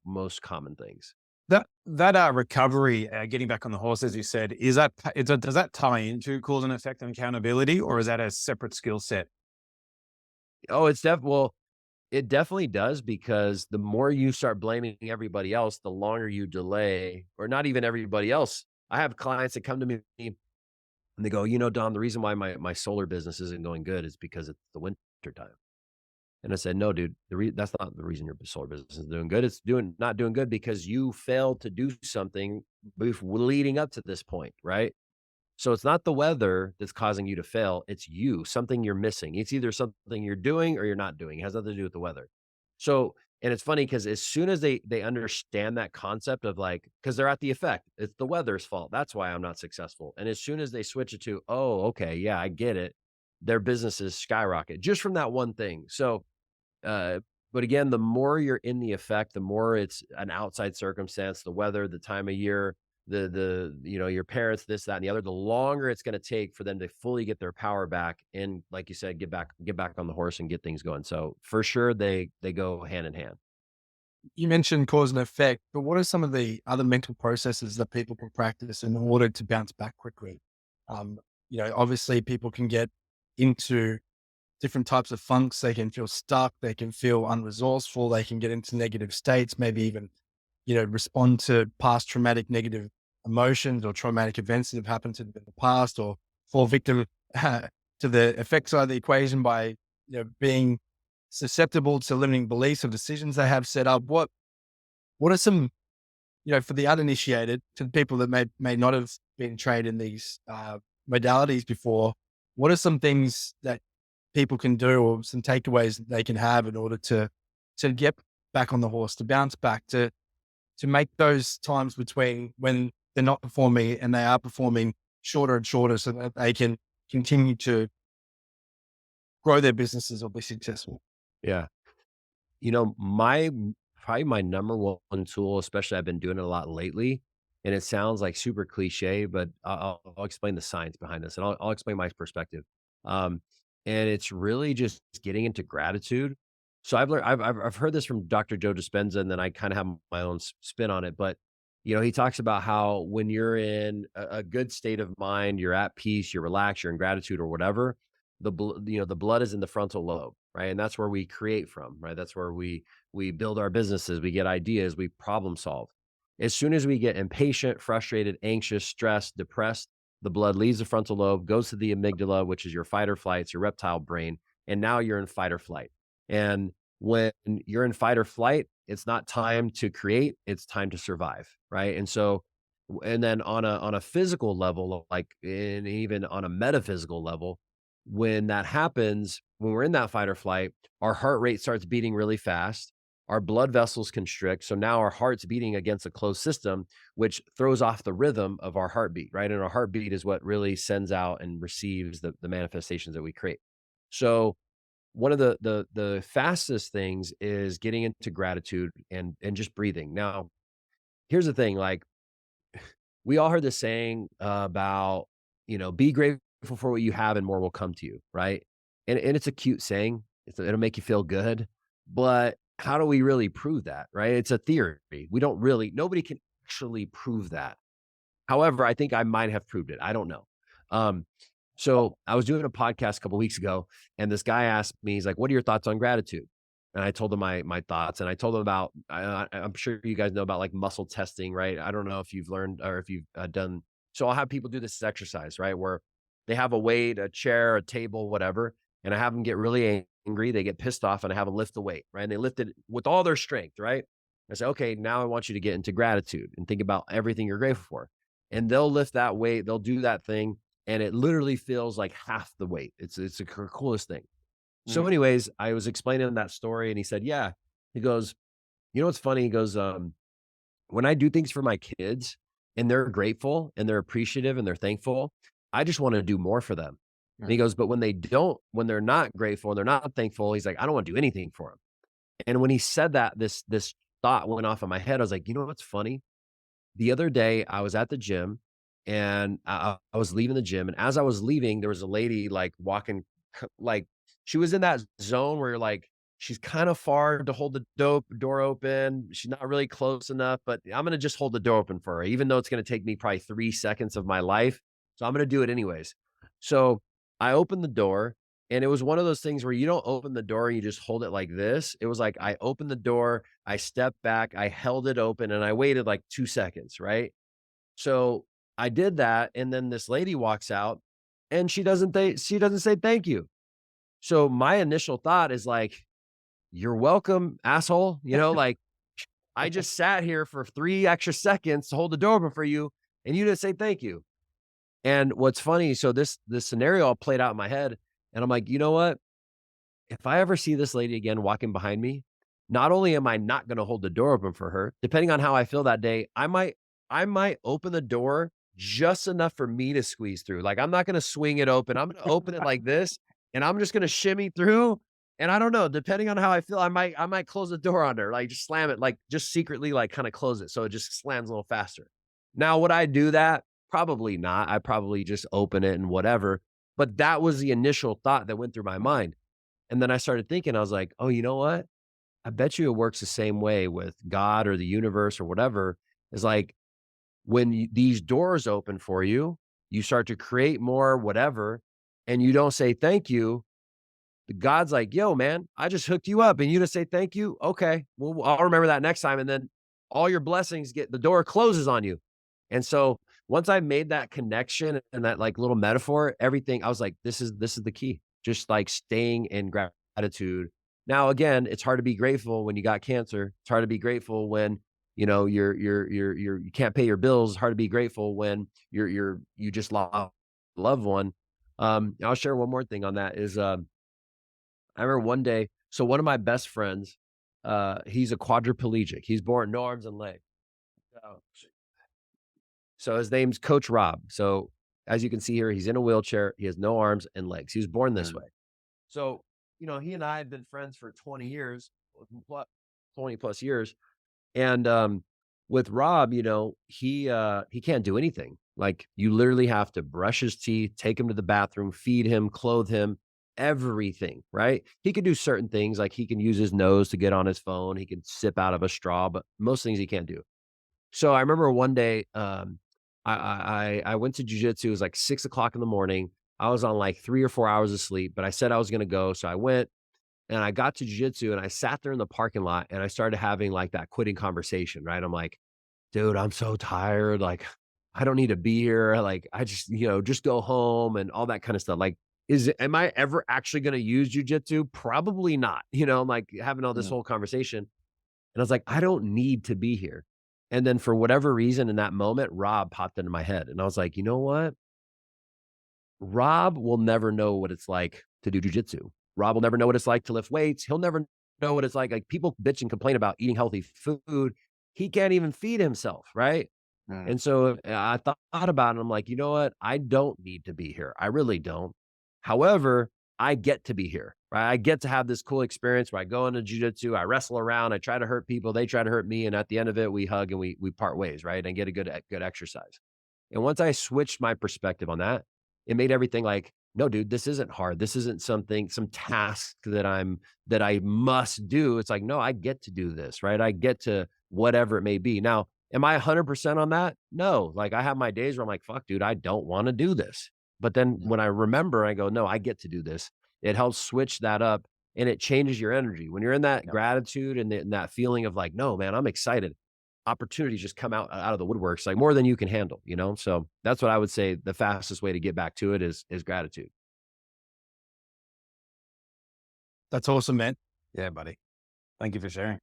most common things. That recovery, getting back on the horse, as you said, does that tie into cause and effect and accountability, or is that a separate skill set? Oh, well, it definitely does because the more you start blaming everybody else, the longer you delay, or not even everybody else. I have clients that come to me and they go, Dom, the reason why my solar business isn't going good is because it's the winter time. And I said, "No, dude, that's not the reason your solar business is doing good. It's not doing good because you failed to do something leading up to this point, right? So it's not the weather that's causing you to fail. It's you, something you're missing. It's either something you're doing or you're not doing. It has nothing to do with the weather. So, and it's funny because as soon as they understand that concept of like, because they're at the effect, it's the weather's fault. That's why I'm not successful. And as soon as they switch it to, oh, okay, yeah, I get it, their businesses skyrocket just from that one thing. So uh, but again, the more you're in the effect, the more it's an outside circumstance, the weather, the time of year, your parents, this, that, and the other, the longer it's going to take for them to fully get their power back and, like you said, get back on the horse and get things going. So for sure, they go hand in hand. You mentioned cause and effect, but what are some of the other mental processes that people can practice in order to bounce back quickly? Obviously people can get into different types of funks. They can feel stuck. They can feel unresourceful. They can get into negative states, maybe even, respond to past traumatic negative emotions or traumatic events that have happened to them in the past, or fall victim to the effect side of the equation by, being susceptible to limiting beliefs or decisions they have set up. What are some, for the uninitiated, to people that may not have been trained in these modalities before, what are some things that people can do, or some takeaways that they can have in order to get back on the horse, to bounce back, to make those times between when they're not performing and they are performing shorter and shorter, so that they can continue to grow their businesses or be successful? Yeah. My probably my number one tool, especially I've been doing it a lot lately, and it sounds like super cliche, but I'll explain the science behind this, and I'll explain my perspective. Um, and it's really just getting into gratitude. So I've learned, I've heard this from Dr. Joe Dispenza, and then I kind of have my own spin on it. But he talks about how when you're in a good state of mind, you're at peace, you're relaxed, you're in gratitude or whatever, the blood is in the frontal lobe, right? And that's where we create from, right? That's where we build our businesses, we get ideas, we problem solve. As soon as we get impatient, frustrated, anxious, stressed, depressed, the blood leaves the frontal lobe, goes to the amygdala, which is your fight or flight, it's your reptile brain, and now you're in fight or flight. And when you're in fight or flight, it's not time to create, it's time to survive, right? And so and then on a physical level, like, and even on a metaphysical level, when that happens, when we're in that fight or flight, our heart rate starts beating really fast. Our blood vessels constrict. So now our heart's beating against a closed system, which throws off the rhythm of our heartbeat, right? And our heartbeat is what really sends out and receives the manifestations that we create. So one of the fastest things is getting into gratitude and just breathing. Now, here's the thing, like we all heard this saying about, be grateful grateful for what you have and more will come to you, right? And it's a cute saying. It'll make you feel good, but how do we really prove that, right? It's a theory. We don't really, nobody can actually prove that. However, I think I might have proved it. I don't know. Um, so I was doing a podcast a couple weeks ago, and this guy asked me, he's like, "What are your thoughts on gratitude?" And I told him my thoughts, and I told him about. I'm sure you guys know about like muscle testing, right? I don't know if you've learned or if you've done. So I'll have people do this exercise, right, where they have a weight, a chair, a table, whatever, and I have them get really angry. They get pissed off, and I have them lift the weight, right? And they lift it with all their strength, right? I say, okay, now I want you to get into gratitude and think about everything you're grateful for. And they'll lift that weight, they'll do that thing, and it literally feels like half the weight. It's the coolest thing. So, Mhm. anyways, I was explaining that story, and he said, "Yeah." He goes, "You know what's funny?" He goes, "When I do things for my kids, and they're grateful, and they're appreciative, and they're thankful, I just want to do more for them." And he Mm. goes, "But when they don't, when they're not grateful and they're not thankful, he's like, I don't want to do anything for them." And when he said that, this thought went off in my head. I was like, you know what's funny? The other day, I was at the gym and I was leaving the gym. And as I was leaving, there was a lady like walking, like she was in that zone where you're like, she's kind of far to hold the door open. She's not really close enough, but I'm going to just hold the door open for her, even though it's going to take me probably 3 seconds of my life. So I'm going to do it anyways. So I opened the door, and it was one of those things where you don't open the door and you just hold it like this. It was like I opened the door, I stepped back, I held it open, and I waited like 2 seconds, right? So I did that, and then this lady walks out, and she doesn't say thank you. So my initial thought is like, "You're welcome, asshole." Like, I just sat here for 3 extra seconds to hold the door open for you, and you didn't say thank you. And what's funny, so this scenario all played out in my head, and I'm like, "You know what? If I ever see this lady again walking behind me, not only am I not gonna hold the door open for her, depending on how I feel that day, I might open the door just enough for me to squeeze through. Like, I'm not gonna swing it open. I'm gonna open it like this, and I'm just gonna shimmy through, and I don't know, depending on how I feel, I might close the door on her, like, just slam it, like, just secretly, like, kinda close it so it just slams a little faster. Now, would I do that? Probably not. I probably just open it and whatever, but that was the initial thought that went through my mind. And then I started thinking, I was like, "Oh, you know what? I bet you it works the same way with God or the universe or whatever." Is like when these doors open for you, you start to create more whatever, and you don't say thank you. God's like, "Yo, man, I just hooked you up and you just say thank you. Okay, well, I'll remember that next time." And then all your blessings the door closes on you. And so once I made that connection and that like little metaphor, everything, I was like, this is the key. Just like staying in gratitude. Now, again, it's hard to be grateful when you got cancer. It's hard to be grateful when you can't pay your bills. It's hard to be grateful when you just lost a loved one. I'll share one more thing on that is I remember one day, so one of my best friends, he's a quadriplegic. He's born no arms and legs. So his name's Coach Rob. So as you can see here, he's in a wheelchair. He has no arms and legs. He was born this Mm. way. So, he and I had been friends for 20 years, 20 plus years. And with Rob, he can't do anything. Like you literally have to brush his teeth, take him to the bathroom, feed him, clothe him, everything, right? He can do certain things, like he can use his nose to get on his phone, he can sip out of a straw, but most things he can't do. So I remember one day, I went to jujitsu. It was like 6 o'clock in the morning. I was on like 3 or 4 hours of sleep, but I said I was gonna go. So I went and I got to jujitsu and I sat there in the parking lot and I started having like that quitting conversation, right? I'm like, dude, I'm so tired. Like, I don't need to be here. Like, I just, just go home and all that kind of stuff. Like, am I ever actually gonna use jujitsu? Probably not. I'm like having all this Mm. whole conversation. And I was like, I don't need to be here. And then for whatever reason in that moment, Rob popped into my head. And I was like, you know what? Rob will never know what it's like to do jujitsu. Rob will never know what it's like to lift weights. He'll never know what it's like. Like people bitch and complain about eating healthy food. He can't even feed himself, right? Mm. And so I thought about it. I'm like, you know what? I don't need to be here. I really don't. However, I get to be here, right? I get to have this cool experience where I go into jujitsu, I wrestle around, I try to hurt people, they try to hurt me, and at the end of it, we hug and we part ways, right? And get a good exercise. And once I switched my perspective on that, it made everything like, no, dude, this isn't hard. This isn't some task that I must do. It's like, no, I get to do this, right? I get to whatever it may be. Now, am I 100% on that? No. Like I have my days where I'm like, fuck, dude, I don't want to do this. But then when I remember, I go, no, I get to do this. It helps switch that up and it changes your energy. When you're in that gratitude and that feeling of like, no, man, I'm excited. Opportunities just come out of the woodworks, like more than you can handle, you know? So that's what I would say the fastest way to get back to it is gratitude. That's awesome, man. Yeah, buddy. Thank you for sharing.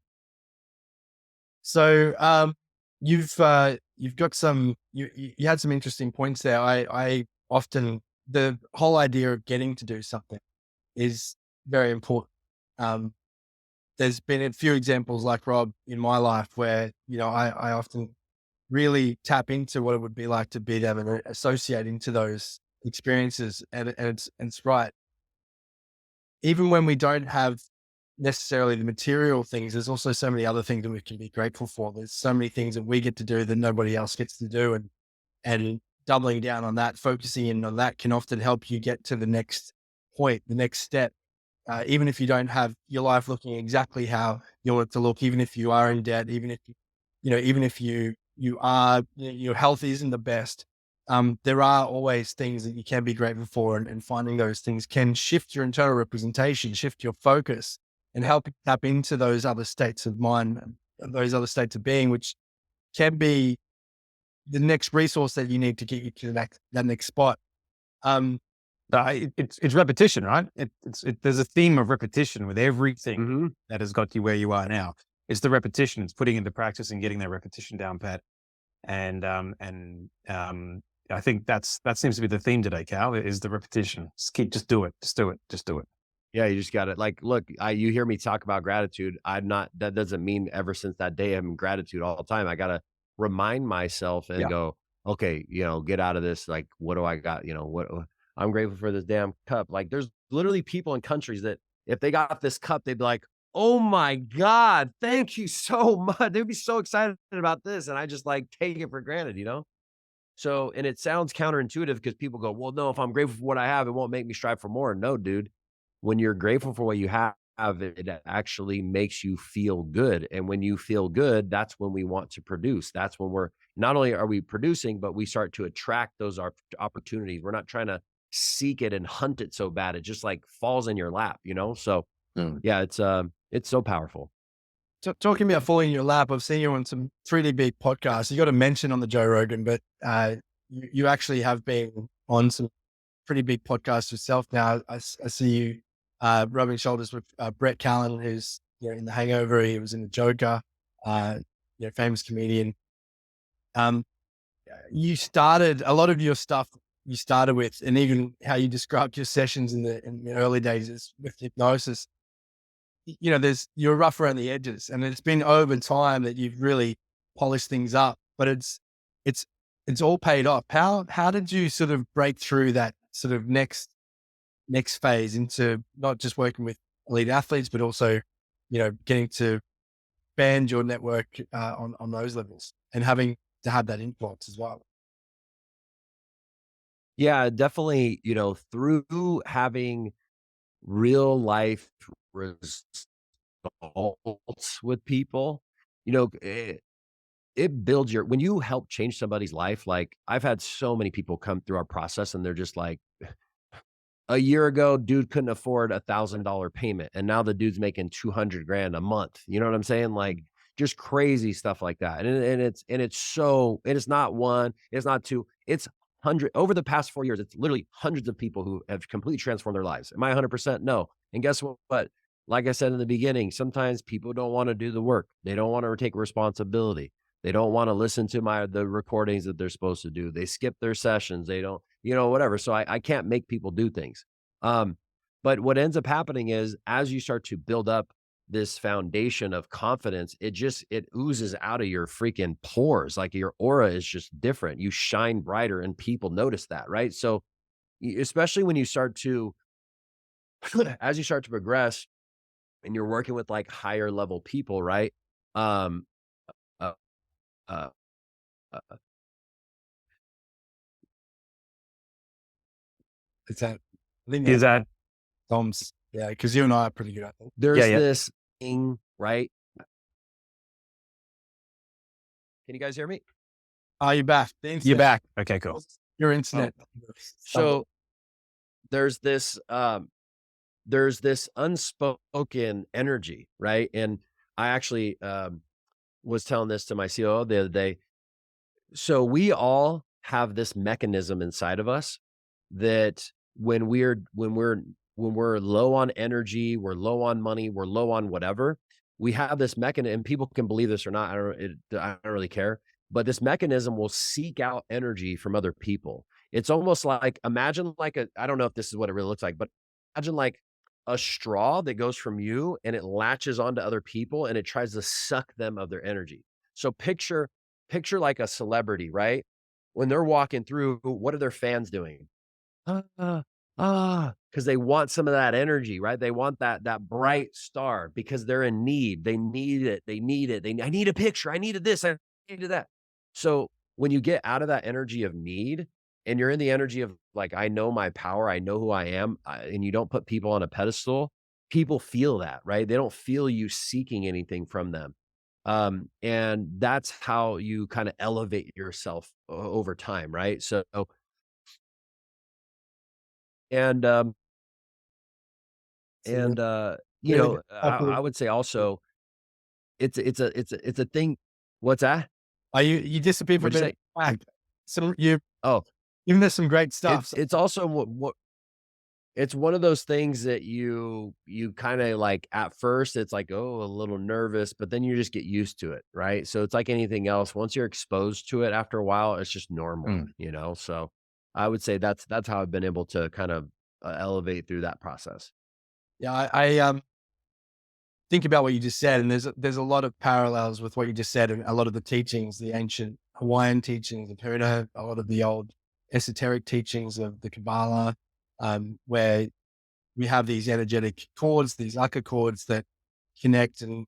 So, you've got you had some interesting points there. I often, the whole idea of getting to do something is very important. There's been a few examples like Rob in my life where, I often really tap into what it would be like to be there and associate into those experiences. And it's right. Even when we don't have necessarily the material things, there's also so many other things that we can be grateful for. There's so many things that we get to do that nobody else gets to do. And doubling down on that, focusing in on that can often help you get to the next point, the next step. Even if you don't have your life looking exactly how you want it to look, even if you are in debt, even if your health isn't the best, there are always things that you can be grateful for, and finding those things can shift your internal representation, shift your focus, and help you tap into those other states of mind, those other states of being, which can be the next resource that you need to get you to that next spot. It's repetition, right? There's a theme of repetition with everything that has got you where you are now. It's the repetition. It's putting into practice and getting that repetition down pat. And I think that seems to be the theme today, Cal, is the repetition. Just do it. Yeah, you just got to like, look, you hear me talk about gratitude. That doesn't mean ever since that day I'm in gratitude all the time. I got to remind myself and go, okay, get out of this. Like, what do I got? What I'm grateful for this damn cup. Like there's literally people in countries that if they got this cup, they'd be like, oh my God, thank you so much. They'd be so excited about this. And I just like take it for granted, So, and it sounds counterintuitive because people go, well, no, if I'm grateful for what I have, it won't make me strive for more. No, dude, when you're grateful for what you have, it actually makes you feel good. And when you feel good, that's when we want to produce. That's when not only are we producing, but we start to attract those opportunities. We're not trying to seek it and hunt it so bad. It just like falls in your lap, So yeah, it's so powerful. Talking about falling in your lap, I've seen you on some 3D big podcasts. You got a mention on the Joe Rogan, but you actually have been on some pretty big podcasts yourself now. I see you rubbing shoulders with Brett Callan, who's in The Hangover. He was in The Joker, famous comedian. You started a lot of your stuff. You started with, and even how you described your sessions in the early days is with hypnosis. You're rough around the edges, and it's been over time that you've really polished things up, but it's all paid off. How did you sort of break through that sort of next phase into not just working with elite athletes, but also, getting to expand your network on those levels and having to have that influence as well? Yeah, definitely, through having real life results with people, it builds when you help change somebody's life. Like I've had so many people come through our process and they're just like, a year ago, dude couldn't afford $1,000 payment. And now the dude's making 200 grand a month. You know what I'm saying? Like just crazy stuff like that. And it's not one, it's not two, it's over the past 4 years. It's literally hundreds of people who have completely transformed their lives. Am I 100%? No. And guess what? Like I said in the beginning, sometimes people don't want to do the work. They don't want to take responsibility. They don't want to listen to the recordings that they're supposed to do. They skip their sessions. They don't, whatever. So I can't make people do things. But what ends up happening is as you start to build up this foundation of confidence, it oozes out of your freaking pores. Like your aura is just different. You shine brighter and people notice that, right? So especially when you start to, as you start to progress and you're working with like higher level people, right? Um, uh, uh, uh, Is that, I think Is that's that, Dom's. Yeah. Cause you and I are pretty good, I think. There's yeah. this thing, right? Can you guys hear me? Are you back? The You're internet, back. Okay, cool. your internet. So there's this unspoken energy, right? And I actually was telling this to my COO the other day. So we all have this mechanism inside of us that when we're low on energy, we're low on money, we're low on whatever, we have this mechanism, and people can believe this or not. I don't really care. But this mechanism will seek out energy from other people. It's almost like, imagine like I don't know if this is what it really looks like, but imagine like a straw that goes from you and it latches onto other people and it tries to suck them of their energy. So picture like a celebrity, right? When they're walking through, what are their fans doing? Because they want some of that energy, right? They want that bright star because they're in need. They need it. They need it. I need a picture. I needed this. I needed that. So when you get out of that energy of need and you're in the energy of like, I know my power, I know who I am, and you don't put people on a pedestal, people feel that, right? They don't feel you seeking anything from them. And that's how you kind of elevate yourself over time, right? So, and So you really know, popular. I would say also it's a thing. What's that? Are you disappeared for a What'd you bit? say? Back. So you, Oh, even there's some great stuff. it's also what it's one of those things that you kind of like at first it's like, oh, a little nervous, but then you just get used to it, right? So it's like anything else. Once you're exposed to it after a while, it's just normal, Mm. you know? So I would say that's how I've been able to kind of elevate through that process. Yeah. I think about what you just said, and there's a lot of parallels with what you just said, and a lot of the teachings, the ancient Hawaiian teachings, I've heard of a lot of the old esoteric teachings of the Kabbalah, where we have these energetic chords, these akka chords that connect and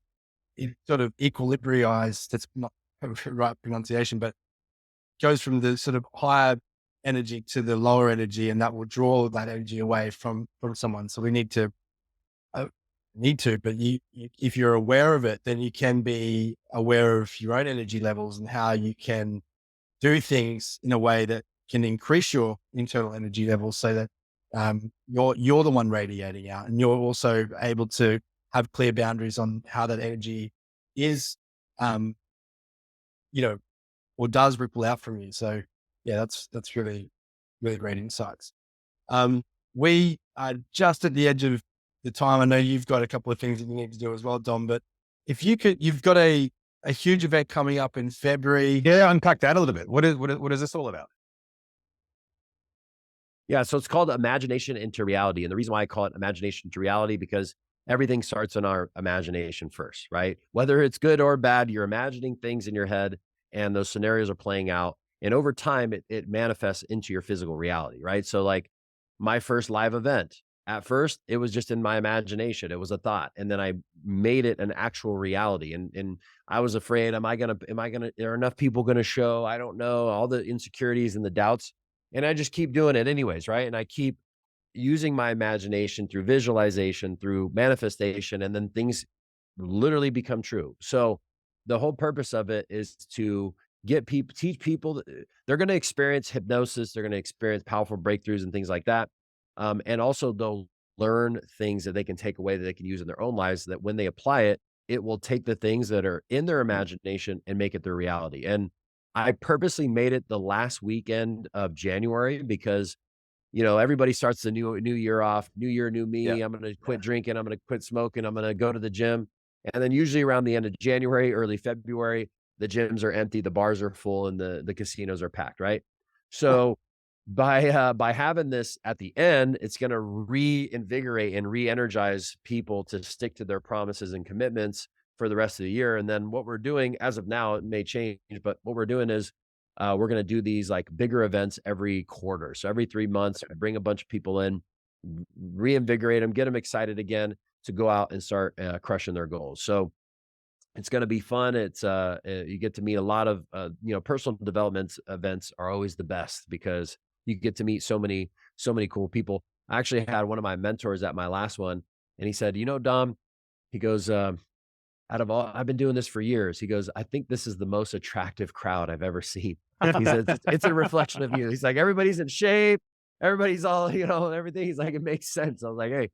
it sort of equilibrize. That's not the right pronunciation, but goes from the sort of higher energy to the lower energy, and that will draw that energy away from someone. So we uh, but if you're aware of it, then you can be aware of your own energy levels and how you can do things in a way that can increase your internal energy levels so that you're the one radiating out, and you're also able to have clear boundaries on how that energy is, um, you know, or does ripple out from you. So yeah, that's really, really great insights. We are just at the edge of the time. I know you've got a couple of things that you need to do as well, Dom, but if you could, you've got a huge event coming up in February. Yeah, unpack that a little bit. What is this all about? Yeah, so it's called imagination into reality. And the reason why I call it imagination to reality, because everything starts in our imagination first, right? Whether it's good or bad, you're imagining things in your head and those scenarios are playing out. And over time, it manifests into your physical reality, right? So like my first live event, at first, it was just in my imagination. It was a thought. And then I made it an actual reality. And I was afraid, are enough people gonna show? I don't know, all the insecurities and the doubts. And I just keep doing it anyways, right? And I keep using my imagination through visualization, through manifestation, and then things literally become true. So the whole purpose of it is to teach people that they're going to experience hypnosis, they're going to experience powerful breakthroughs and things like that. And also they'll learn things that they can take away that they can use in their own lives, so that when they apply it, it will take the things that are in their imagination and make it their reality. And I purposely made it the last weekend of January because, everybody starts the new year off, new year, new Yeah. me. I'm going to quit drinking. I'm going to quit smoking. I'm going to go to the gym. And then usually around the end of January, early February, the gyms are empty, the bars are full, and the casinos are packed, right? So by having this at the end, it's going to reinvigorate and re-energize people to stick to their promises and commitments for the rest of the year. And then what we're doing as of now, it may change, but what we're doing is we're going to do these like bigger events every quarter. So every 3 months, bring a bunch of people in, reinvigorate them, get them excited again to go out and start crushing their goals. So it's going to be fun. It's you get to meet a lot of personal development events are always the best because you get to meet so many so many cool people. I actually had one of my mentors at my last one, and he said, Dom, he goes, out of all, I've been doing this for years. He goes, I think this is the most attractive crowd I've ever seen. He says, it's a reflection of you. He's like, everybody's in shape. Everybody's all, everything. He's like, it makes sense. I was like, hey.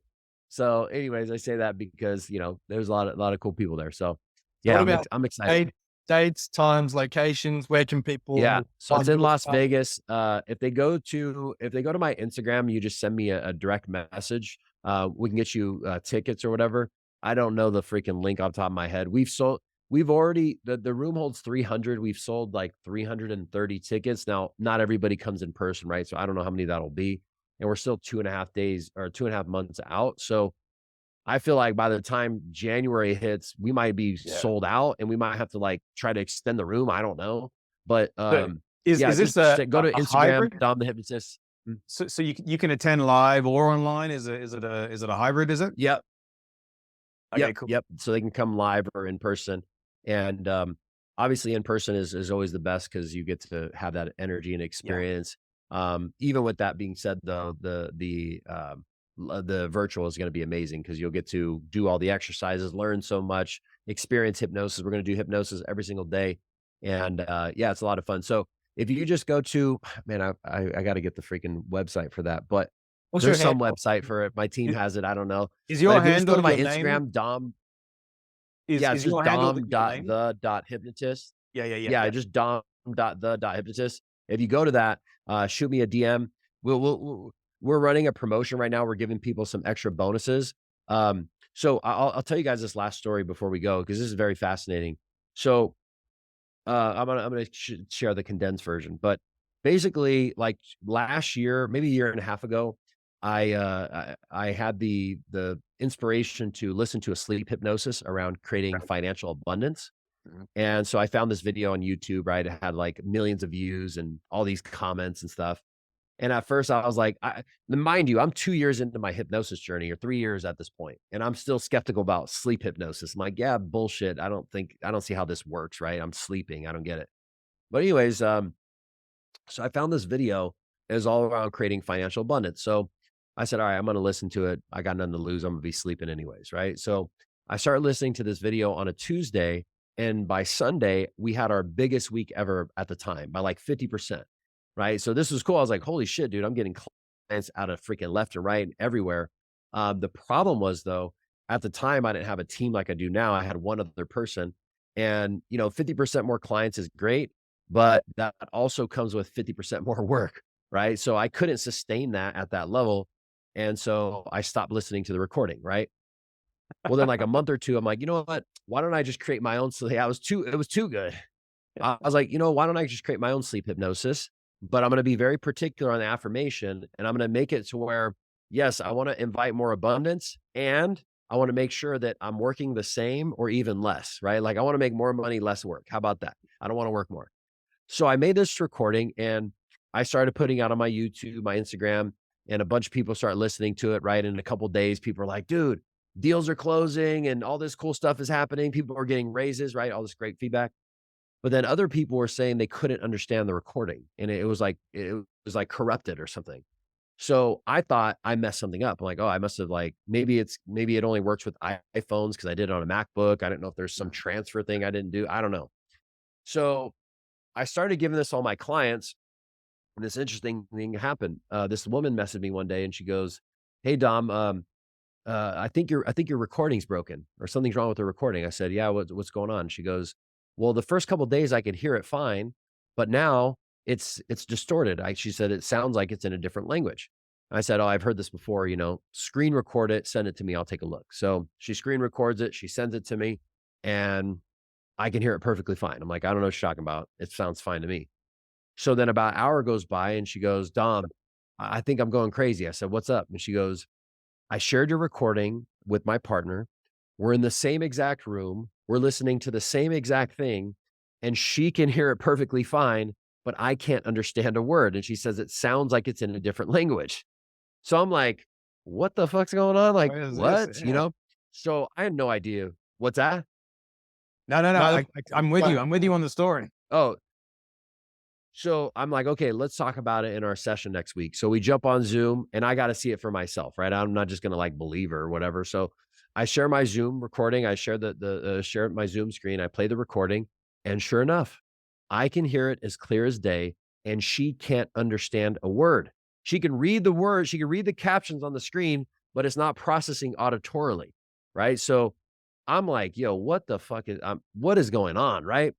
So anyways, I say that because, there's a lot of cool people there. So yeah, What about I'm excited. dates, times, locations? Where can people? Yeah. So it's in find Las stuff? Vegas. If they go to my Instagram, you just send me a direct message. We can get you tickets or whatever. I don't know the freaking link off the top of my head. We've already, the room holds 300. We've sold like 330 tickets. Now, not everybody comes in person, right? So I don't know how many that'll be. And we're still 2.5 days or 2.5 months out. So I feel like by the time January hits, we might be sold out and we might have to like try to extend the room. I don't know. But Is this go to a Instagram, hybrid? Dom the Hypnotist. So you can attend live or online. Is it a hybrid? Is it? Yep. Okay, cool. Yep. So they can come live or in person. And obviously in person is always the best because you get to have that energy and experience. Even with that being said, though, the virtual is going to be amazing because you'll get to do all the exercises, learn so much, experience hypnosis. We're going to do hypnosis every single day. And it's a lot of fun. So if you just go to, man, I got to get the freaking website for that, but What's there's your some handle? website for it. My team has it. I don't know. Is But your if you just go handle to my your name? Instagram, Dom. Is It's just your handle your name? dom.the.hypnotist. Yeah. Just dom.the.hypnotist. If you go to that, shoot me a DM. We're running a promotion right now. We're giving people some extra bonuses. So I'll tell you guys this last story before we go because this is very fascinating. So I'm gonna share the condensed version, but basically, like last year, maybe a year and a half ago, I had the inspiration to listen to a sleep hypnosis around creating financial abundance. Mhm. And so I found this video on YouTube, right? It had like millions of views and all these comments and stuff. And at first I was like, mind you, I'm 2 years into my hypnosis journey or 3 years at this point, and I'm still skeptical about sleep hypnosis. I'm like, yeah, bullshit. I don't see how this works, right? I'm sleeping. I don't get it. But anyways, so I found this video. It was all around creating financial abundance. So I said, all right, I'm going to listen to it. I got nothing to lose. I'm going to be sleeping anyways, right? So I started listening to this video on a Tuesday. And by Sunday, we had our biggest week ever at the time by like 50%, right? So this was cool. I was like, holy shit, dude, I'm getting clients out of freaking left and right and everywhere. The problem was, though, at the time, I didn't have a team like I do now. I had one other person. And, 50% more clients is great, but that also comes with 50% more work, right? So I couldn't sustain that at that level. And so I stopped listening to the recording, right? Well, then like a month or two, I'm like, you know what? Why don't I just create my own sleep? It was too good. I was like, why don't I just create my own sleep hypnosis? But I'm going to be very particular on the affirmation and I'm going to make it to where, yes, I want to invite more abundance and I want to make sure that I'm working the same or even less, right? Like I want to make more money, less work. How about that? I don't want to work more. So I made this recording and I started putting out on my YouTube, my Instagram, and a bunch of people start listening to it, right? In a couple of days, people are like, dude, deals are closing and all this cool stuff is happening. People are getting raises, right? All this great feedback. But then other people were saying they couldn't understand the recording and it was like corrupted or something. So I thought I messed something up. I'm like, oh, I must have maybe it only works with iPhones because I did it on a MacBook. I don't know if there's some transfer thing I didn't do. I don't know. So I started giving this all my clients. And this interesting thing happened. This woman messaged me one day and she goes, hey, Dom, I think your recording's broken or something's wrong with the recording. I said, yeah, what's going on? She goes, well, the first couple of days I could hear it fine, but now it's distorted. She said, it sounds like it's in a different language. I said, oh, I've heard this before, screen record it, send it to me. I'll take a look. So she screen records it. She sends it to me and I can hear it perfectly fine. I'm like, I don't know what you're talking about. It sounds fine to me. So then about an hour goes by and she goes, Dom, I think I'm going crazy. I said, what's up? And she goes, I shared your recording with my partner. We're in the same exact room. We're listening to the same exact thing and she can hear it perfectly fine, but I can't understand a word. And she says, it sounds like it's in a different language. So I'm like, what the fuck's going on? Like, what? Yeah. So I had no idea. What's that? No. I'm with you. I'm with you on the story. Oh, So I'm like, okay, let's talk about it in our session next week. So we jump on Zoom and I got to see it for myself, right? I'm not just going to like believe her or whatever. So I share my Zoom recording. I share share my Zoom screen. I play the recording, and sure enough, I can hear it as clear as day. And she can't understand a word. She can read the words. She can read the captions on the screen, but it's not processing auditorily, right? So I'm like, yo, what the fuck what is going on, right?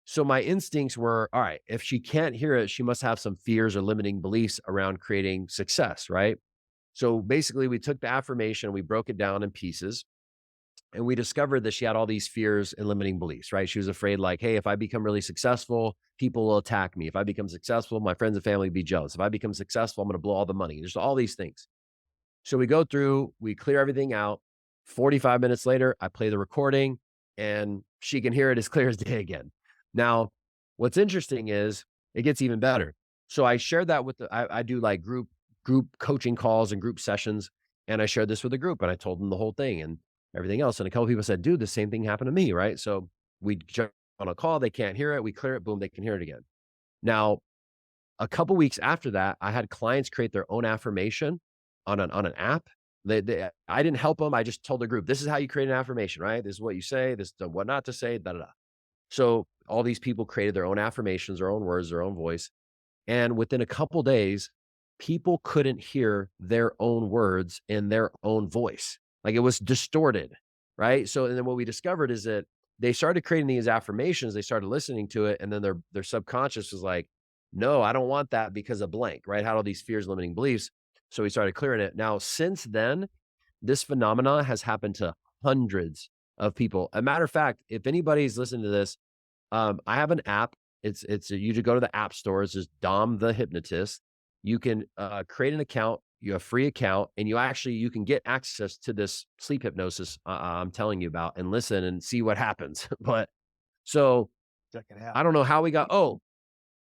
So my instincts were, all right, if she can't hear it, she must have some fears or limiting beliefs around creating success, right? So basically, we took the affirmation, we broke it down in pieces, and we discovered that she had all these fears and limiting beliefs, right? She was afraid, like, hey, if I become really successful, people will attack me. If I become successful, my friends and family will be jealous. If I become successful, I'm going to blow all the money. There's all these things. So we go through, we clear everything out. 45 minutes later, I play the recording and she can hear it as clear as day again. Now, what's interesting is it gets even better. So I shared that with I do like group coaching calls and group sessions. And I shared this with the group and I told them the whole thing and everything else. And a couple people said, dude, the same thing happened to me, right? So we jump on a call, they can't hear it. We clear it, boom, they can hear it again. Now, a couple weeks after that, I had clients create their own affirmation on an app. I didn't help them. I just told the group, this is how you create an affirmation, right? This is what you say, this is what not to say, da, da, da. So all these people created their own affirmations, their own words, their own voice. And within a couple days, people couldn't hear their own words in their own voice. Like it was distorted, right? So, and then what we discovered is that they started creating these affirmations, they started listening to it, and then their subconscious was like, no, I don't want that because of blank, right? Had all these fears, limiting beliefs. So we started clearing it. Now, since then, this phenomena has happened to hundreds of people. A matter of fact, if anybody's listening to this, I have an app. You just go to the app store. It's just Dom the Hypnotist. You can create an account. You have a free account, and you can get access to this sleep hypnosis I'm telling you about, and listen and see what happens. But so Check it out. I don't know how we got. Oh,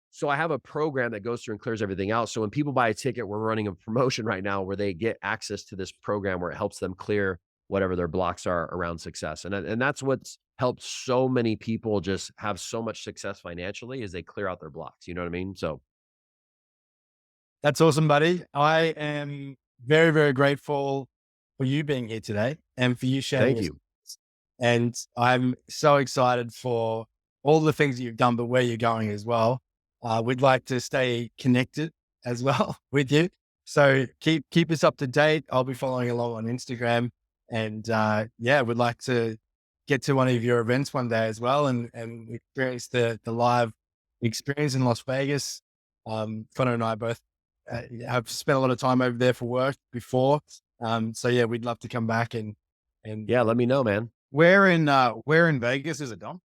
so I have a program that goes through and clears everything out. So when people buy a ticket, we're running a promotion right now where they get access to this program where it helps them clear whatever their blocks are around success. And that's what's helped so many people just have so much success financially is they clear out their blocks. You know what I mean? So That's awesome, buddy. I am very, very grateful for you being here today and for you sharing. thank you. And I'm so excited for all the things that you've done, but where you're going as well. We'd like to stay connected as well with you. So keep us up to date. I'll be following along on Instagram, and we'd like to get to one of your events one day as well, and experience the live experience in Las Vegas. Connor and I both have spent a lot of time over there for work before. So yeah, we'd love to come back and Yeah, let me know, man. Where in Vegas is it, Dom?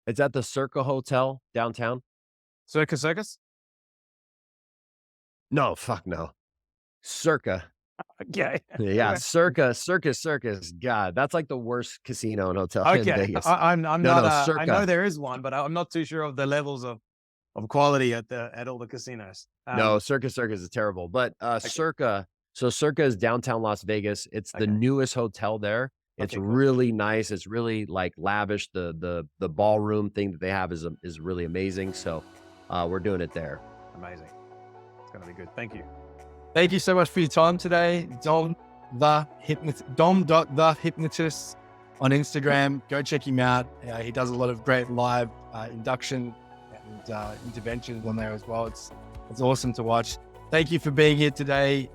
It's at the Circa Hotel downtown. Circus? No, fuck no. Circa. Okay. Yeah, Circus. God, that's like the worst casino and hotel in Okay. Vegas. I'm No, not, Circa. I know there is one, but I'm not too sure of the levels of quality at all the casinos. No, Circus is terrible. But Circa, so Circa is downtown Las Vegas. It's the Okay. newest hotel there. It's Okay, cool. really nice. It's really like lavish. The ballroom thing that they have is really amazing. So we're doing it there. Amazing. It's gonna be good. Thank you. thank you so much for your time today. Dom the Hypnotist on Instagram. Go check him out. He does a lot of great live induction and interventions on there as well. It's awesome to watch. Thank you for being here today.